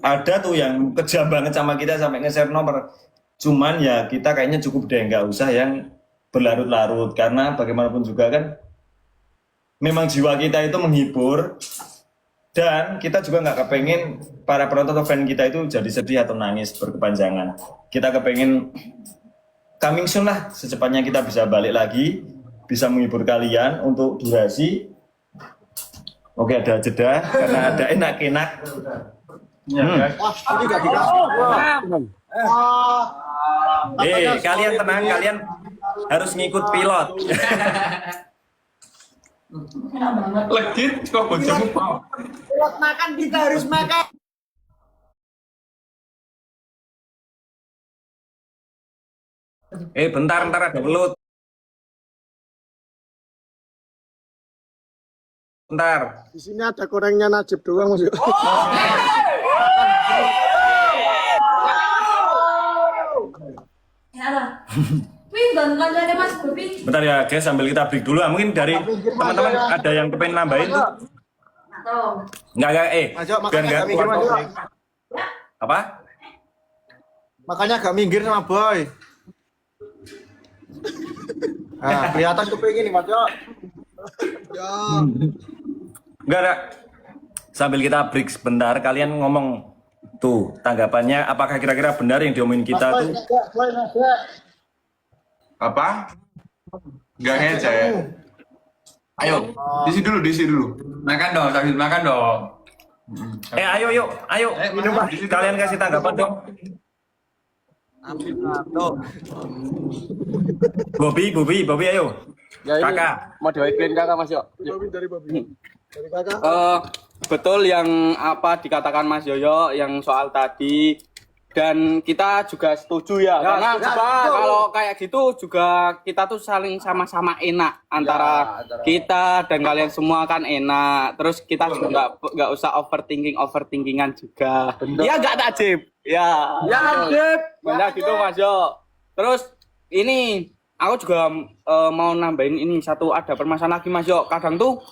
ada tuh yang kejam banget sama kita sampai nge-share nomor. Cuman ya kita kayaknya cukup deh, nggak usah yang berlarut-larut, karena bagaimanapun juga kan memang jiwa kita itu menghibur, Dan kita juga nggak kepengen para penonton atau fan kita itu jadi sedih atau nangis berkepanjangan. Kita kepengen coming soon lah, secepatnya kita bisa balik lagi, bisa menghibur kalian untuk durasi. Oke, ada jeda karena ada enak-enak. Kalian tenang, kalian harus ngikut pilot. Legit kok bojomu mau. Pilot makan kita harus makan. Bentar ada belut. Bentar. Di sini ada gorengnya Najib doang, Mas. Bentar ya guys, sambil kita break dulu. Mungkin dari teman-teman ada yang kepengen nambahin tuh? Enggak, Ajo, biar makanya enggak agak minggir, Mas. apa? Makanya agak minggir sama Boy. Nah, kelihatan kepingin nih, Mas. Enggak ada. Sambil kita break sebentar, kalian ngomong tuh tanggapannya. Apakah kira-kira benar yang diomongin kita tuh? Apa? Enggak ngece ya. Ayo, diisi dulu. Makan dong, sambil makan dong. Ayo, minum Pak. Kalian kasih tanggapan dong. Bobi, ayo. Ya, ini Kakak. mau diwakilin kakak Mas Yo. Dari Babi. Dari kakak. Betul yang apa dikatakan Mas Yoyo yang soal tadi, dan kita juga setuju ya, karena kalau kayak gitu juga kita tuh saling sama-sama enak antara kita dan kalian semua kan enak. Terus kita juga nggak usah overthinkingan juga. Iya nggak Najib? Ya Najib. Benar gitu Mas Yo. Terus ini aku juga mau nambahin ini satu, ada permasalahan lagi Mas Yo. Kadang tuh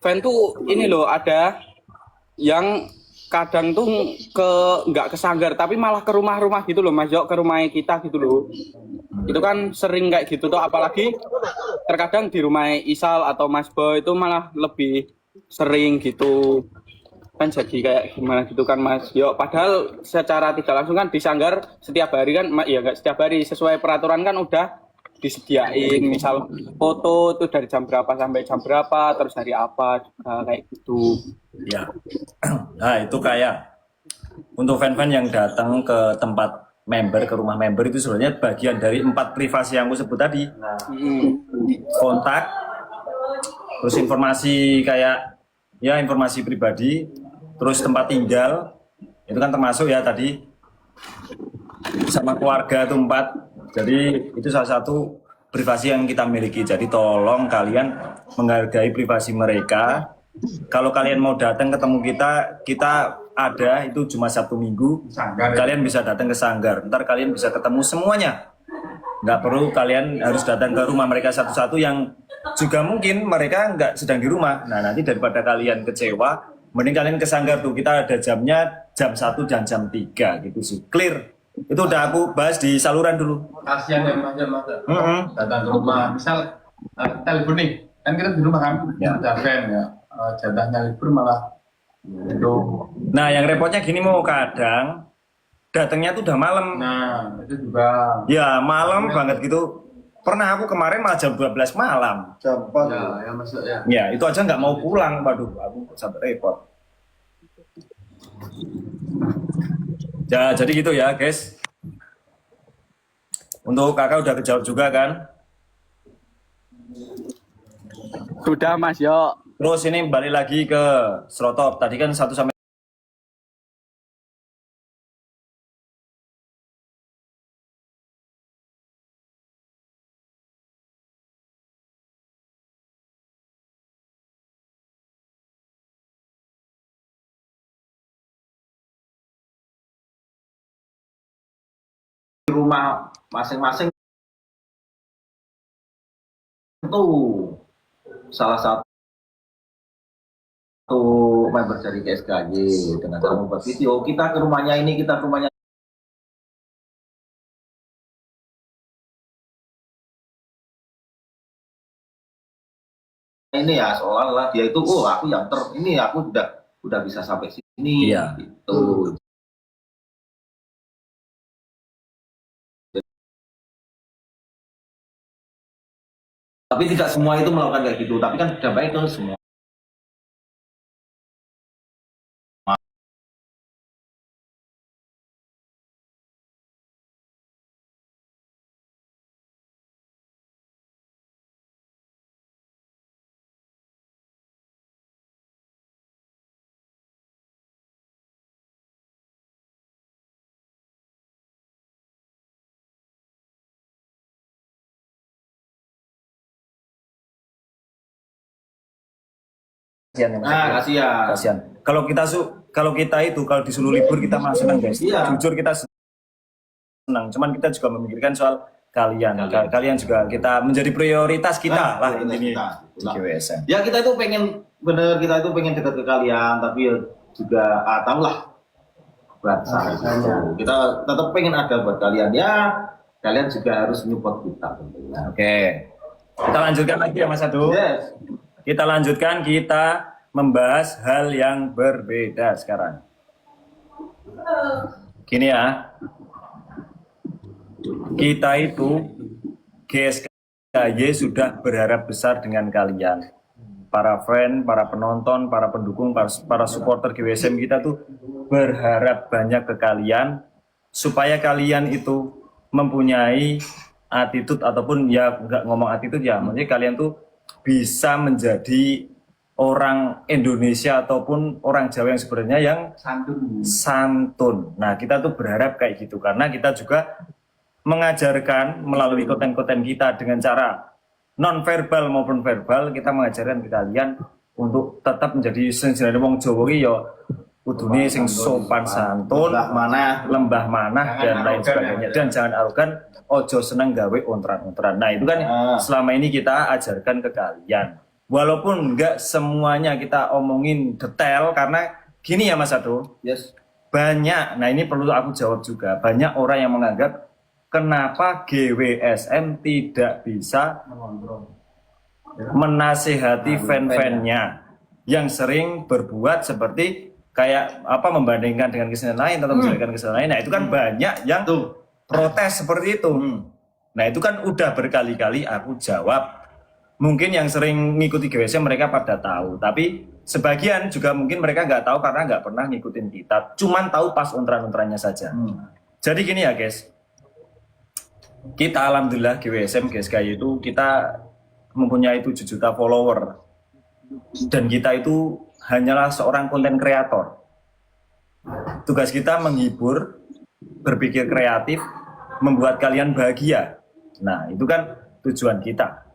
fan tuh ini loh, ada yang kadang tuh nggak ke sanggar tapi malah ke rumah-rumah gitu loh Mas Yo, ke rumah kita gitu loh. Itu kan sering kayak gitu tuh, apalagi terkadang di rumah Isal atau Mas Boy itu malah lebih sering gitu kan, jadi kayak gimana gitu kan Mas Yo. Padahal secara tidak langsung kan di sanggar setiap hari kan, ya nggak setiap hari, sesuai peraturan kan udah disediain misal foto tuh dari jam berapa sampai jam berapa, terus hari apa juga kayak gitu Ya. Nah, itu kayak untuk fan-fan yang datang ke tempat member, ke rumah member itu sebenarnya bagian dari 4 privasi yang aku sebut tadi. Kontak, terus informasi kayak ya informasi pribadi, terus tempat tinggal, itu kan termasuk ya tadi, sama keluarga itu 4. Jadi itu salah satu privasi yang kita miliki. Jadi tolong kalian menghargai privasi mereka. Kalau kalian mau datang ketemu kita ada itu cuma Sabtu Minggu. Kalian bisa datang ke sanggar. Ntar kalian bisa ketemu semuanya. Nggak perlu kalian harus datang ke rumah mereka satu-satu, yang juga mungkin mereka nggak sedang di rumah. Nah, nanti daripada kalian kecewa, mending kalian ke sanggar tuh. Kita ada jamnya jam 1 dan jam 3 gitu sih. Clear. Itu udah aku bahas di saluran dulu. Kasihan ya Mas datang ke rumah. Misal telepon nih, kan kita di rumah kan, ada fan ya, jatahnya libur malah itu. Nah, yang repotnya gini, mau kadang datangnya tuh udah malam. Nah, itu juga. Ya, malam banget gitu. Pernah aku kemarin malah jam 12 malam. Jam 4. Ya masuk ya. Ya, itu aja nggak mau pulang. Waduh, aku sampai repot. Ya, jadi gitu ya, guys. Untuk kakak udah kejawab juga kan? sudah Mas Yo. Terus ini balik lagi ke Srotop. Tadi kan 1 sampai rumah masing-masing itu salah satu member dari GSKY dengan cara membuat video. Kita ke rumahnya ini, kita ke rumahnya ini ya, seolah-olah dia itu aku yang ini aku udah bisa sampai sini. Iya. Gitu. Tapi tidak semua itu melakukan kayak gitu. Tapi kan sudah baik tuh semua. Kasihan ya, Mas. Kasihan. Kasihan. Kalau kita itu kalau disuruh libur kita malah senang guys. Iya. Jujur kita senang. Cuman kita juga memikirkan soal kalian. Kalian juga kita menjadi prioritas kita lah intinya di GWSM. Ya kita itu pengen kita itu pengen dekat ke kalian, tapi ya juga tahu lah bahasa kita tetap pengen ada buat kalian ya. Kalian juga harus support kita tentunya. Oke. Kita lanjutkan lagi ya Mas Adu. Yes. Kita lanjutkan, kita membahas hal yang berbeda sekarang. Gini ya, kita itu GSKY sudah berharap besar dengan kalian. Para fan, para penonton, para pendukung, para supporter GWSM kita tuh berharap banyak ke kalian supaya kalian itu mempunyai attitude ataupun ya nggak ngomong attitude ya, maksudnya kalian tuh bisa menjadi orang Indonesia ataupun orang Jawa yang sebenarnya yang santun. Nah, kita tuh berharap kayak gitu karena kita juga mengajarkan melalui konten-konten kita dengan cara non-verbal maupun verbal, kita mengajarkan ke kalian untuk tetap menjadi sejenenge wong Jawa iki ya kudune sing sopan santun, lembah manah dan lain sebagainya. Dan jangan arogan, ojo seneng gawe ontran-ontran. Nah, itu kan selama ini kita ajarkan ke kalian. Walaupun enggak semuanya kita omongin detail karena gini ya Mas Ado. Yes. Banyak, nah ini perlu aku jawab juga. Banyak orang yang menganggap kenapa GWSM tidak bisa menasihati fan-fannya yang sering berbuat seperti kayak apa membandingkan dengan kesenian lain atau menjadikan kesenian lain. Nah, itu kan banyak yang protes seperti itu. Nah, itu kan udah berkali-kali aku jawab. Mungkin yang sering ngikuti GWSM mereka pada tahu, tapi sebagian juga mungkin mereka nggak tahu karena nggak pernah ngikutin kita. Cuman tahu pas ontran-ontrannya saja. Jadi gini ya guys, kita alhamdulillah GWSM GSKY itu kita mempunyai 7 juta follower dan kita itu hanyalah seorang konten kreator. Tugas kita menghibur, berpikir kreatif, membuat kalian bahagia. Nah, itu kan tujuan kita.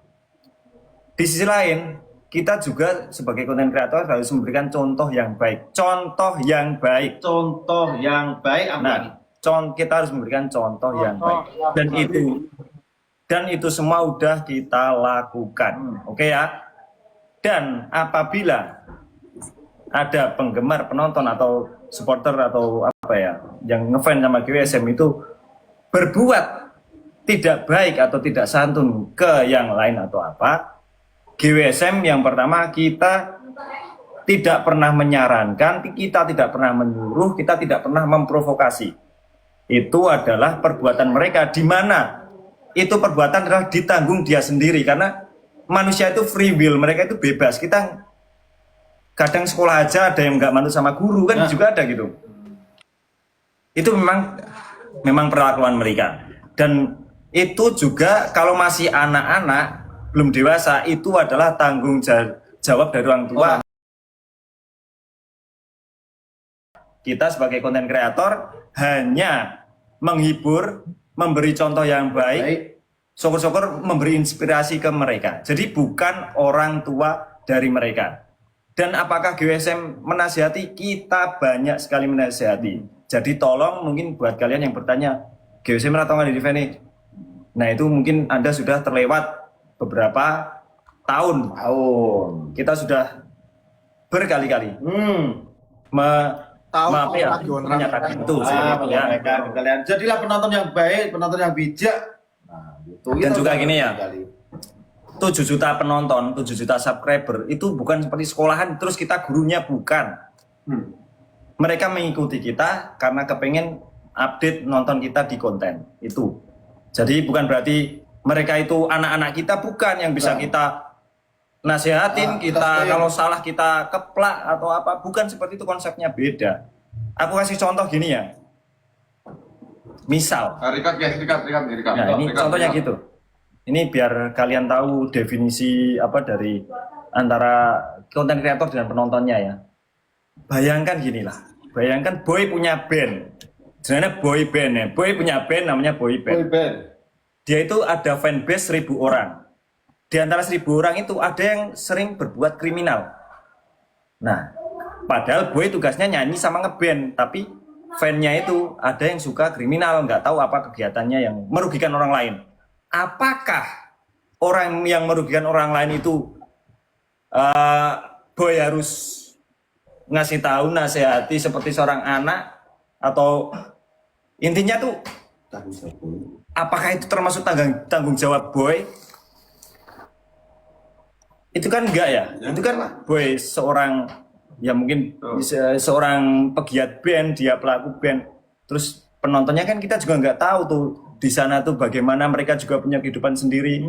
Di sisi lain, kita juga sebagai konten kreator harus memberikan contoh yang baik. Contoh yang baik. Contoh yang baik apa Nah, kita harus memberikan contoh yang baik. Dan itu semua udah kita lakukan. Oke ya? Dan apabila ada penggemar, penonton atau supporter atau apa ya yang ngefans sama GWSM itu berbuat tidak baik atau tidak santun ke yang lain atau apa, GWSM yang pertama kita tidak pernah menyarankan, kita tidak pernah menyuruh, kita tidak pernah memprovokasi. Itu adalah perbuatan mereka, di mana itu perbuatan adalah ditanggung dia sendiri karena manusia itu free will, mereka itu bebas. Kita kadang sekolah aja ada yang nggak manut sama guru kan juga ada gitu. Itu memang perlakuan mereka. Dan itu juga kalau masih anak-anak belum dewasa itu adalah tanggung jawab dari orang tua. Kita sebagai konten kreator hanya menghibur, memberi contoh yang baik, syukur-syukur memberi inspirasi ke mereka. Jadi bukan orang tua dari mereka. Dan apakah GWSM menasihati? Kita banyak sekali menasihati. Jadi tolong mungkin buat kalian yang bertanya, GWSM atau nggak di event? Nah itu mungkin Anda sudah terlewat beberapa tahun. Kita sudah berkali-kali menyatakan itu. Kalian jadilah penonton yang baik, penonton yang bijak. Nah, gitu. Dan juga gini ya, 7 juta penonton, 7 juta subscriber itu bukan seperti sekolahan terus kita gurunya, bukan. Mereka mengikuti kita karena kepengen update nonton kita di konten itu. Jadi bukan berarti mereka itu anak-anak kita, bukan yang bisa kita nasihatin, kita kalau salah kita keplak atau apa, bukan seperti itu, konsepnya beda. Aku kasih contoh gini ya. Misal, Record guys, record. nah ini contohnya gitu. Ini biar kalian tahu definisi apa dari antara konten kreator dengan penontonnya ya. Bayangkan gini lah, bayangkan Boy punya band, sebenarnya boy band ya. Boy punya band namanya Boy Band. Dia itu ada fanbase 1.000 orang. Di antara 1.000 orang itu ada yang sering berbuat kriminal. Nah, padahal Boy tugasnya nyanyi sama ngeband, tapi fan-nya itu ada yang suka kriminal, nggak tahu apa kegiatannya yang merugikan orang lain. Apakah orang yang merugikan orang lain itu Boy harus ngasih tahu, nasihati seperti seorang anak, atau intinya tuh apakah itu termasuk tanggung jawab Boy? Itu kan enggak ya, itu kan Boy seorang ya mungkin seorang pegiat band, dia pelaku band, terus penontonnya kan kita juga nggak tahu tuh di sana tuh bagaimana, mereka juga punya kehidupan sendiri.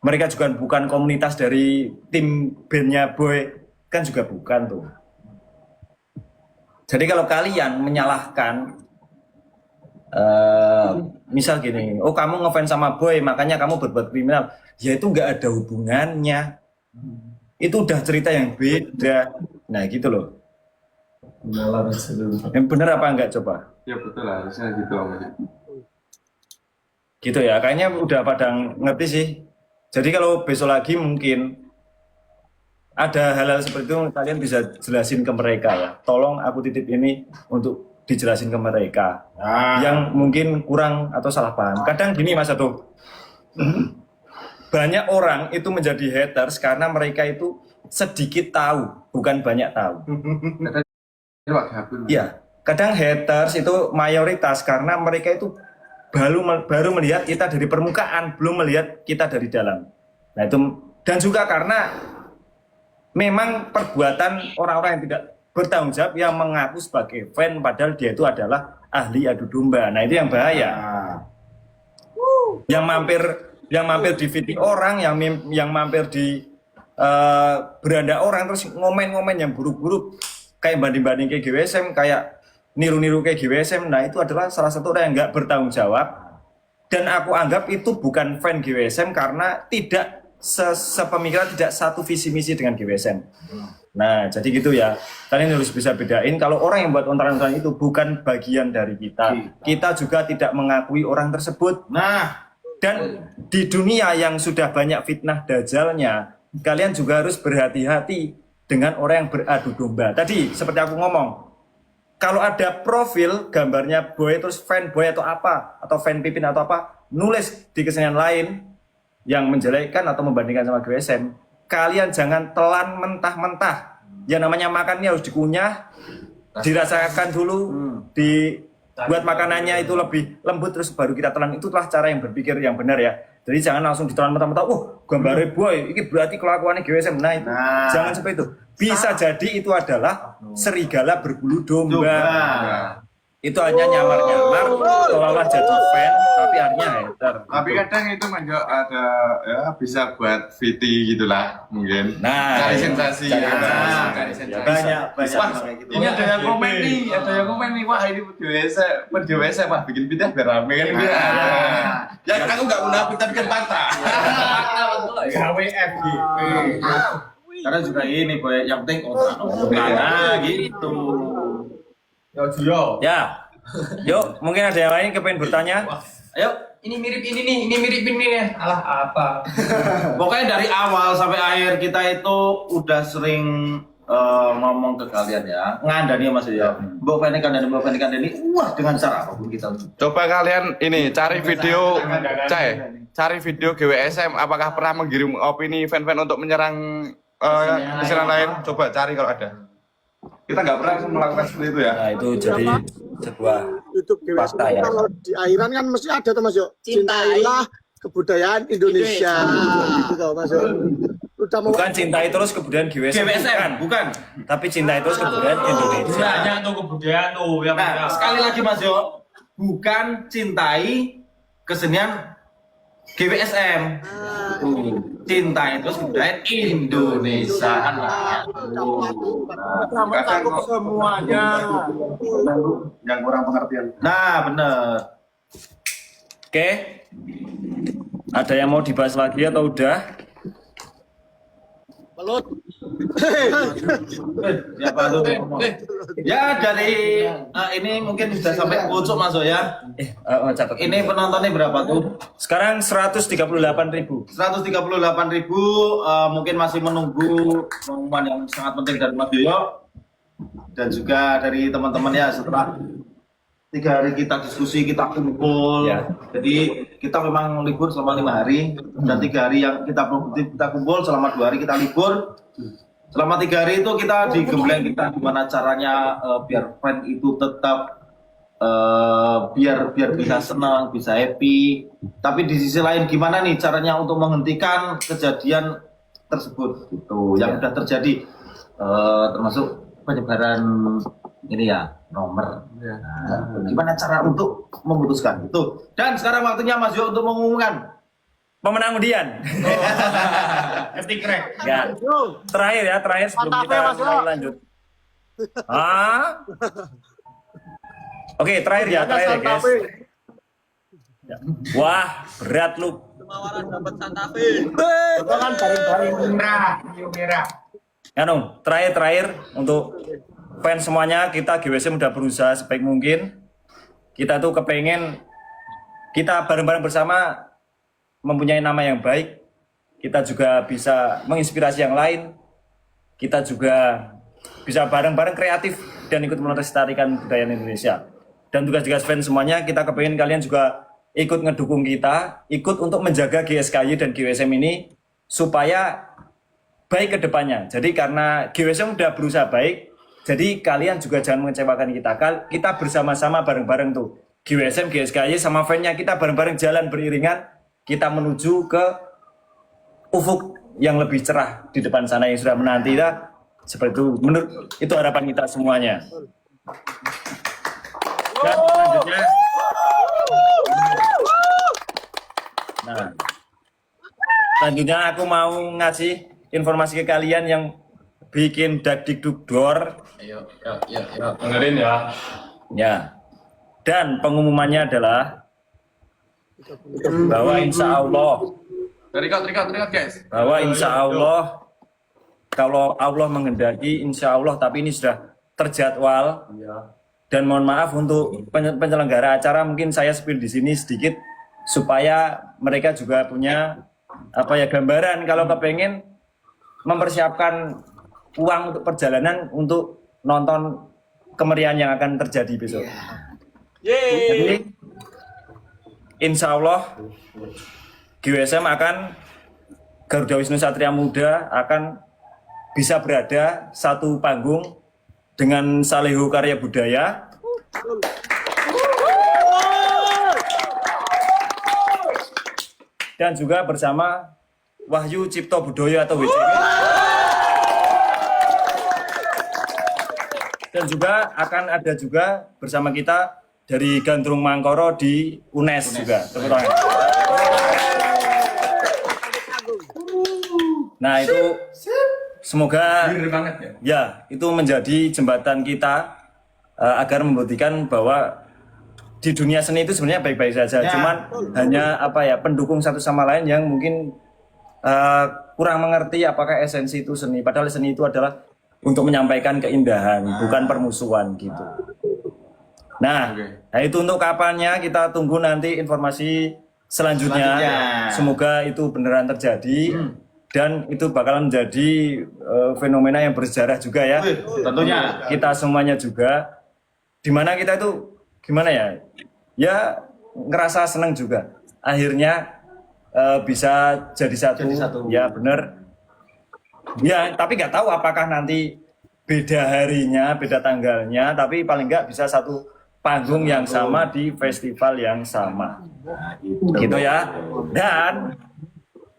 Mereka juga bukan komunitas dari tim bandnya Boy, kan juga bukan tuh. Jadi kalau kalian menyalahkan, misal gini, oh kamu ngefans sama Boy makanya kamu berbuat kriminal, ya itu nggak ada hubungannya. Itu udah cerita yang beda. Nah gitu loh. Yang bener apa enggak coba? Ya betul lah, harusnya gitu Om. Gitu ya, kayaknya udah pada ngerti sih. Jadi kalau besok lagi mungkin ada hal-hal seperti itu, kalian bisa jelasin ke mereka ya. Tolong aku titip ini untuk dijelasin ke mereka yang mungkin kurang atau salah paham. Kadang gini Mas Ado, banyak orang itu menjadi haters karena mereka itu sedikit tahu, bukan banyak tahu. Iya, kadang haters itu mayoritas karena mereka itu baru melihat kita dari permukaan, belum melihat kita dari dalam. Nah itu, dan juga karena memang perbuatan orang-orang yang tidak bertanggung jawab yang mengaku sebagai fan padahal dia itu adalah ahli adu domba. Nah itu yang bahaya. Yang mampir di video orang, yang mampir di beranda orang, terus ngomen-ngomen yang buruk-buruk, kayak banding-banding kayak GWSM, kayak niru-niru kayak GWSM. Nah itu adalah salah satu orang yang nggak bertanggung jawab. Dan aku anggap itu bukan fan GWSM karena tidak sepemikiran, tidak satu visi misi dengan GWSM. Nah jadi gitu ya, kalian harus bisa bedain kalau orang yang buat ontaran-ontaran itu bukan bagian dari kita. Kita juga tidak mengakui orang tersebut. Nah, dan di dunia yang sudah banyak fitnah dajalnya, kalian juga harus berhati-hati dengan orang yang beradu domba. Tadi seperti aku ngomong, kalau ada profil gambarnya Boy terus fan Boy atau apa, atau fan Pipin atau apa, nulis di kesenian lain yang menjelekkan atau membandingkan sama GWSM, kalian jangan telan mentah-mentah. Yang namanya makannya harus dikunyah, dirasakan dulu, buat makanannya itu lebih lembut terus baru kita telan. Itulah cara yang berpikir yang benar ya. Jadi jangan langsung ditelan mentah-mentah. Gambarnya Boy, ini berarti kelakuannya GWSM. Nah, jangan seperti itu. Bisa jadi itu adalah serigala berbulu domba. Itu hanya nyamar-nyamar, seolah-olah jadi fan, tapi artinya hater. Tapi kadang itu Manjo ada ya bisa buat VT gitulah mungkin. Nah, cari sensasi. Cari sensasi. Banyak kayak gitu. Ini ada yang komen nih, wah ini perjuangan wah bikin pindah biar rame kan. Ya aku nggak munafik tapi kan patah. KWF gitu. Karena juga ini Boy, yang penting nah gitu. Ya, yuk mungkin ada yang lain kepengen bertanya. Ayo, ini mirip ini nih. Alah apa? Pokoknya dari awal sampai akhir kita itu udah sering ngomong ke kalian ya, ngandani Mas ya. Mbok Kandani, wah dengan cara apapun kita. Coba kalian ini cari video cari video GWSM apakah pernah menggiring opini fan-fan untuk menyerang kesenian lain? Coba cari kalau ada. Kita nggak pernah melakukan seperti itu ya. Nah itu jadi sebuah YouTube fakta ya. Kalau di akhiran kan mesti ada tuh Mas Yo. Cintailah kebudayaan Indonesia. Gitu tuh Mas Yo. udah mau Bukan cintai terus kebudayaan GWSM, bukan. tapi cintai terus kebudayaan Indonesia. Hanya untuk kebudayaan tuh yang Nah, sekali lagi Mas Yo, bukan cintai kesenian GWSM. Cintai terus kebudayaan Indonesia. Cakup semuanya. yang kurang pengertian. Nah, bener. Oke, ada yang mau dibahas lagi atau udah? Belut. Siapa tuh? Ya dari ini mungkin sudah sampai pucuk Mas Yo ya. Catat. Ini penontonnya berapa tuh? Sekarang 138.000. 138.000, mungkin masih menunggu pengumuman yang sangat penting dari Mas Yoyo dan juga dari teman-teman ya setelah 3 hari kita diskusi, kita kumpul. Ya. Jadi kita memang libur selama 5 hari dan 3 hari yang kita produktif kita kumpul, selama 2 hari kita libur. Selama 3 hari itu kita digembleng kita gimana caranya biar fan itu tetap biar bisa senang, bisa happy. Tapi di sisi lain gimana nih caranya untuk menghentikan kejadian tersebut gitu yang sudah terjadi termasuk penyebaran ini ya nomor. Nah, gimana cara untuk memutuskan itu? Dan sekarang waktunya Mas Yo untuk mengumumkan Pemenang undian. Estikrek. Ya. Terakhir sebelum kita mulai lanjut. Oke, terakhir ya guys. Ya. Wah, berat lu. Kemawaran dapat Santa Fe. Itu kan bareng-bareng merah. Anu, terakhir untuk fans semuanya, kita GWSM udah berusaha sebaik mungkin. Kita tuh kepengen kita bareng-bareng bersama mempunyai nama yang baik. Kita juga bisa menginspirasi yang lain. Kita juga bisa bareng-bareng kreatif dan ikut melestarikan budaya Indonesia. Dan tugas-tugas fans semuanya, kita kepengen kalian juga ikut ngedukung kita, ikut untuk menjaga GSKY dan GWSM ini supaya baik ke depannya. Jadi karena GWSM udah berusaha baik, jadi kalian juga jangan mengecewakan kita. Kita bersama-sama bareng-bareng tuh. GWSM, GSKY sama fan-nya kita bareng-bareng jalan beriringan, kita menuju ke ufuk yang lebih cerah di depan sana yang sudah menanti kita. Seperti itu, menurut itu harapan kita semuanya. Dan selanjutnya, selanjutnya aku mau ngasih informasi ke kalian yang bikin Dakdikdukdor. Ayo, dengerin ya. Ya. Dan pengumumannya adalah bahwa insya Allah Terikat guys. bahwa insya Allah kalau Allah menghendaki insya Allah, tapi ini sudah terjadwal. Dan mohon maaf untuk penyelenggara acara, mungkin saya spill di sini sedikit supaya mereka juga punya gambaran kalau kepengen mempersiapkan uang untuk perjalanan untuk nonton kemeriahan yang akan terjadi besok. Jadi insya Allah GWSM Garuda Wisnu Satria Muda akan bisa berada satu panggung dengan Salehu Karya Budaya. Dan juga bersama Wahyu Cipto Budoyo atau WCW. Dan juga akan ada juga bersama kita dari Gandrung Mangkoro di UNES juga. Tepuk tangan. Nah itu semoga ya itu menjadi jembatan kita agar membuktikan bahwa di dunia seni itu sebenarnya baik-baik saja. Cuman hanya pendukung satu sama lain yang mungkin kurang mengerti apakah esensi itu seni. Padahal seni itu adalah untuk menyampaikan keindahan, bukan permusuhan gitu. Nah itu untuk kapannya kita tunggu nanti informasi selanjutnya. Semoga itu beneran terjadi dan itu bakalan menjadi fenomena yang bersejarah juga ya. Tentunya kita semuanya juga, dimana kita itu gimana ya ngerasa senang juga. Akhirnya bisa jadi satu. Ya bener. Ya tapi nggak tahu apakah nanti beda harinya, beda tanggalnya, tapi paling nggak bisa satu panggung yang sama di festival yang sama. Gitu ya. Dan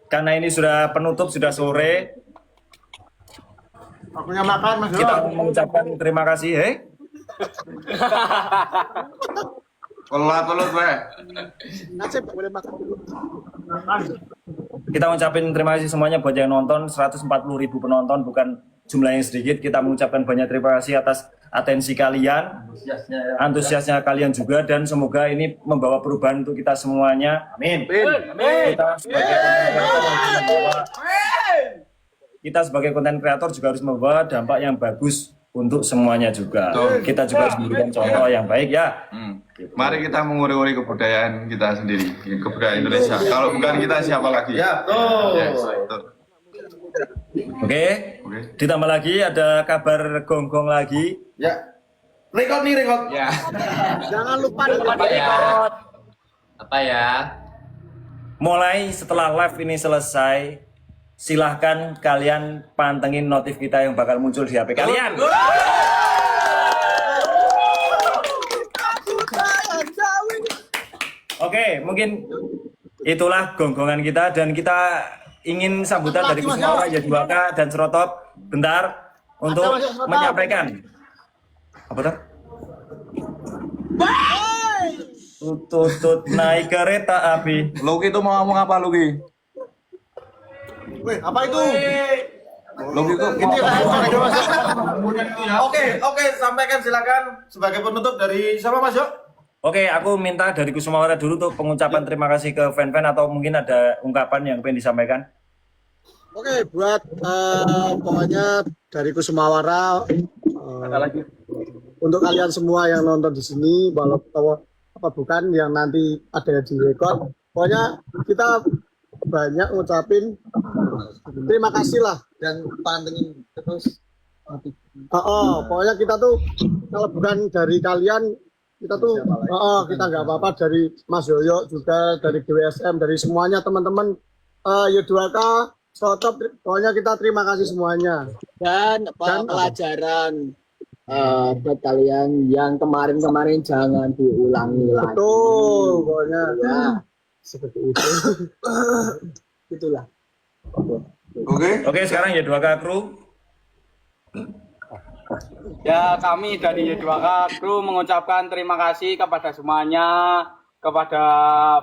karena ini sudah penutup, sudah sore, Waktunya makan Mas Jo. Kita mengucapkan terima kasih, Kelut gue. Nasib boleh makan dulu. Kita ngucapin terima kasih semuanya buat yang nonton, 140.000 penonton, bukan jumlah yang sedikit. Kita mengucapkan banyak terima kasih atas atensi kalian, antusiasnya kalian juga, dan semoga ini membawa perubahan untuk kita semuanya. Amin. Kita sebagai konten kreator juga harus membawa dampak yang bagus untuk semuanya juga. Kita juga harus memberikan contoh yang baik ya. Mari kita menguri-uri kebudayaan kita sendiri, kebudayaan Indonesia. Kalau bukan kita siapa lagi? Ya, betul. Yes, betul. Oke. Ditambah lagi ada kabar gonggong lagi. Ya. Record nih, record. Ya. Jangan lupa Apa ya? Mulai setelah live ini selesai, silahkan kalian pantengin notif kita yang bakal muncul di HP kalian. Oke, mungkin itulah gonggongan kita, dan kita ingin sambutan dari Kusumawara, Y2K, dan Serotop bentar untuk menyampaikan. Apa tuh? Tutut naik kereta api. Luki tuh mau ngomong apa Luki? Wih, apa itu? Luki tuh Itu Oke, sampaikan silakan sebagai penutup dari siapa Mas Jo? Oke, aku minta dari Kusumawara dulu untuk pengucapan terima kasih ke fan-fan, atau mungkin ada ungkapan yang pengen disampaikan. Oke, buat pokoknya dari Kusumawara, untuk kalian semua yang nonton di sini, walaupun apa bukan yang nanti ada di rekod, pokoknya kita banyak ngucapin terima kasih lah, dan pantengin terus. Pokoknya kita tuh kalau bukan dari kalian, kita tuh kita nggak apa-apa, dari Mas Yoyo juga, dari GWSM, dari semuanya teman-teman, Y2K, Serotop, pokoknya kita terima kasih semuanya. Dan pelajaran buat kalian yang kemarin-kemarin jangan diulangi lagi. Betul, pokoknya Ya, seperti itu. Itulah. Oke, sekarang Y2K Crew. Ya, kami dari Y2K Crew mengucapkan terima kasih kepada semuanya, kepada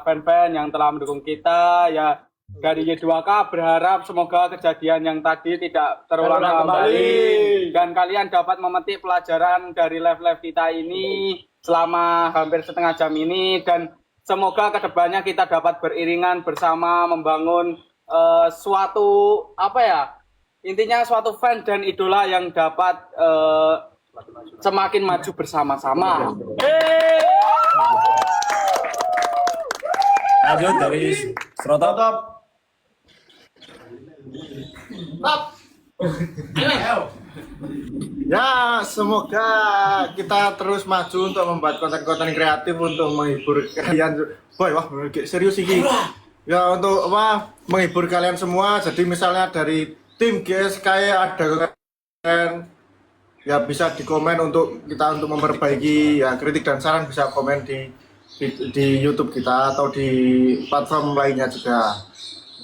fan-fan yang telah mendukung kita. Ya, dari Y2K berharap semoga kejadian yang tadi tidak terulang kembali, dan kalian dapat memetik pelajaran dari live-live kita ini selama hampir setengah jam ini, dan semoga kedepannya kita dapat beriringan bersama membangun suatu intinya suatu fan dan idola yang dapat semakin maju bersama-sama. Lanjut dari Serotop. Ya, semoga kita terus maju untuk membuat konten-konten kreatif untuk menghibur kalian. Boy, wah serius ini. Ya, untuk menghibur kalian semua. Jadi misalnya dari tim GSK ada konten, ya bisa dikomen untuk kita untuk memperbaiki, ya kritik dan saran bisa komen di YouTube kita atau di platform lainnya juga.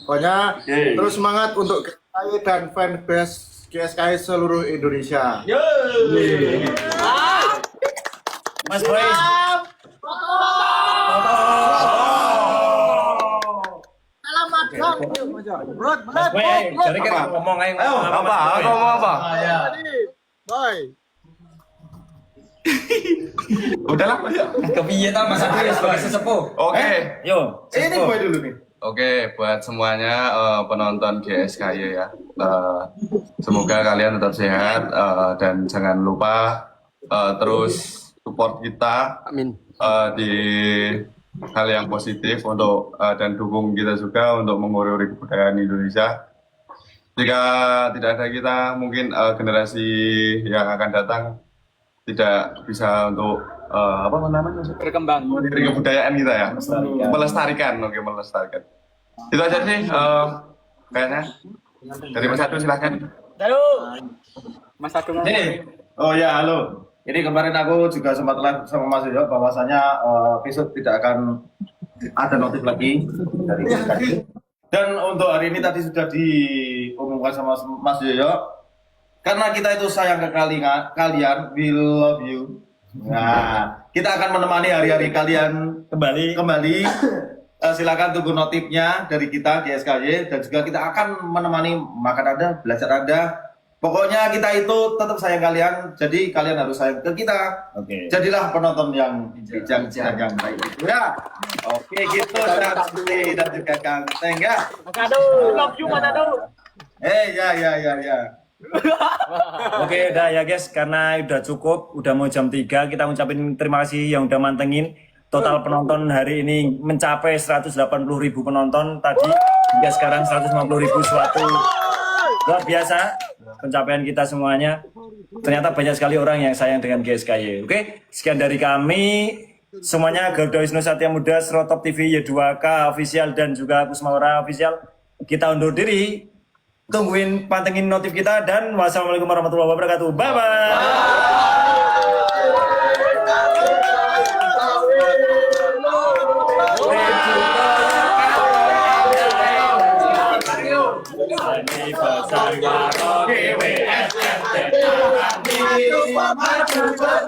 Pokoknya terus semangat untuk GSK dan fanbase GSK seluruh Indonesia. Mas Boy. Mas Boy, jadi kan ngomong aja. Ngomong apa? Boy. Udahlah, Kepiye ta Mas Boy sebagai sesepuh? Oke. Yo, Ini sesepuh. Boy dulu nih. Oke, buat semuanya penonton GSKY ya, semoga kalian tetap sehat, dan jangan lupa terus support kita. Amin. Di hal yang positif untuk dan dukung kita juga untuk menguri-uri kebudayaan Indonesia. Jika tidak ada kita, mungkin generasi yang akan datang tidak bisa untuk apa namanya, Berkembang. dari kebudayaan kita ya, melestarikan. Oke, melestarikan. Itu aja sih kayaknya. Dari Mas Adu silahkan. Mas Agung. Oh ya, halo. Ini kemarin aku juga sempat live sama Mas Yoyo bahwasanya besok tidak akan ada notif lagi dari GSK. Dan untuk hari ini tadi sudah diumumkan sama Mas Yoyo, Karena kita itu sayang ke kalian, we love you. Nah, kita akan menemani hari-hari kalian kembali. Silakan tunggu notifnya dari kita di SKY, dan juga kita akan menemani makan Anda, belajar Anda. Pokoknya kita itu tetap sayang kalian, jadi kalian harus sayang ke kita. Oke. Jadilah penonton yang bijak dan yang baik itu ya. Oke, gitu Santi dan juga Kang Teng ya. Love you Manado. Ya. Oke, udah ya guys, karena udah cukup, udah mau jam 3, kita ngucapin terima kasih yang udah mantengin. Total penonton hari ini mencapai 180.000 penonton tadi, hingga sekarang 150.000, suatu luar biasa pencapaian kita semuanya. Ternyata banyak sekali orang yang sayang dengan GSKY. Oke, sekian dari kami semuanya, Garuda Wisnu Satya Muda, Srotop TV, Y2K official, dan juga Kusmaura official. Kita undur diri. Tungguin, pantengin notif kita, dan wassalamualaikum warahmatullahi wabarakatuh. Bye bye. Anniversary GWS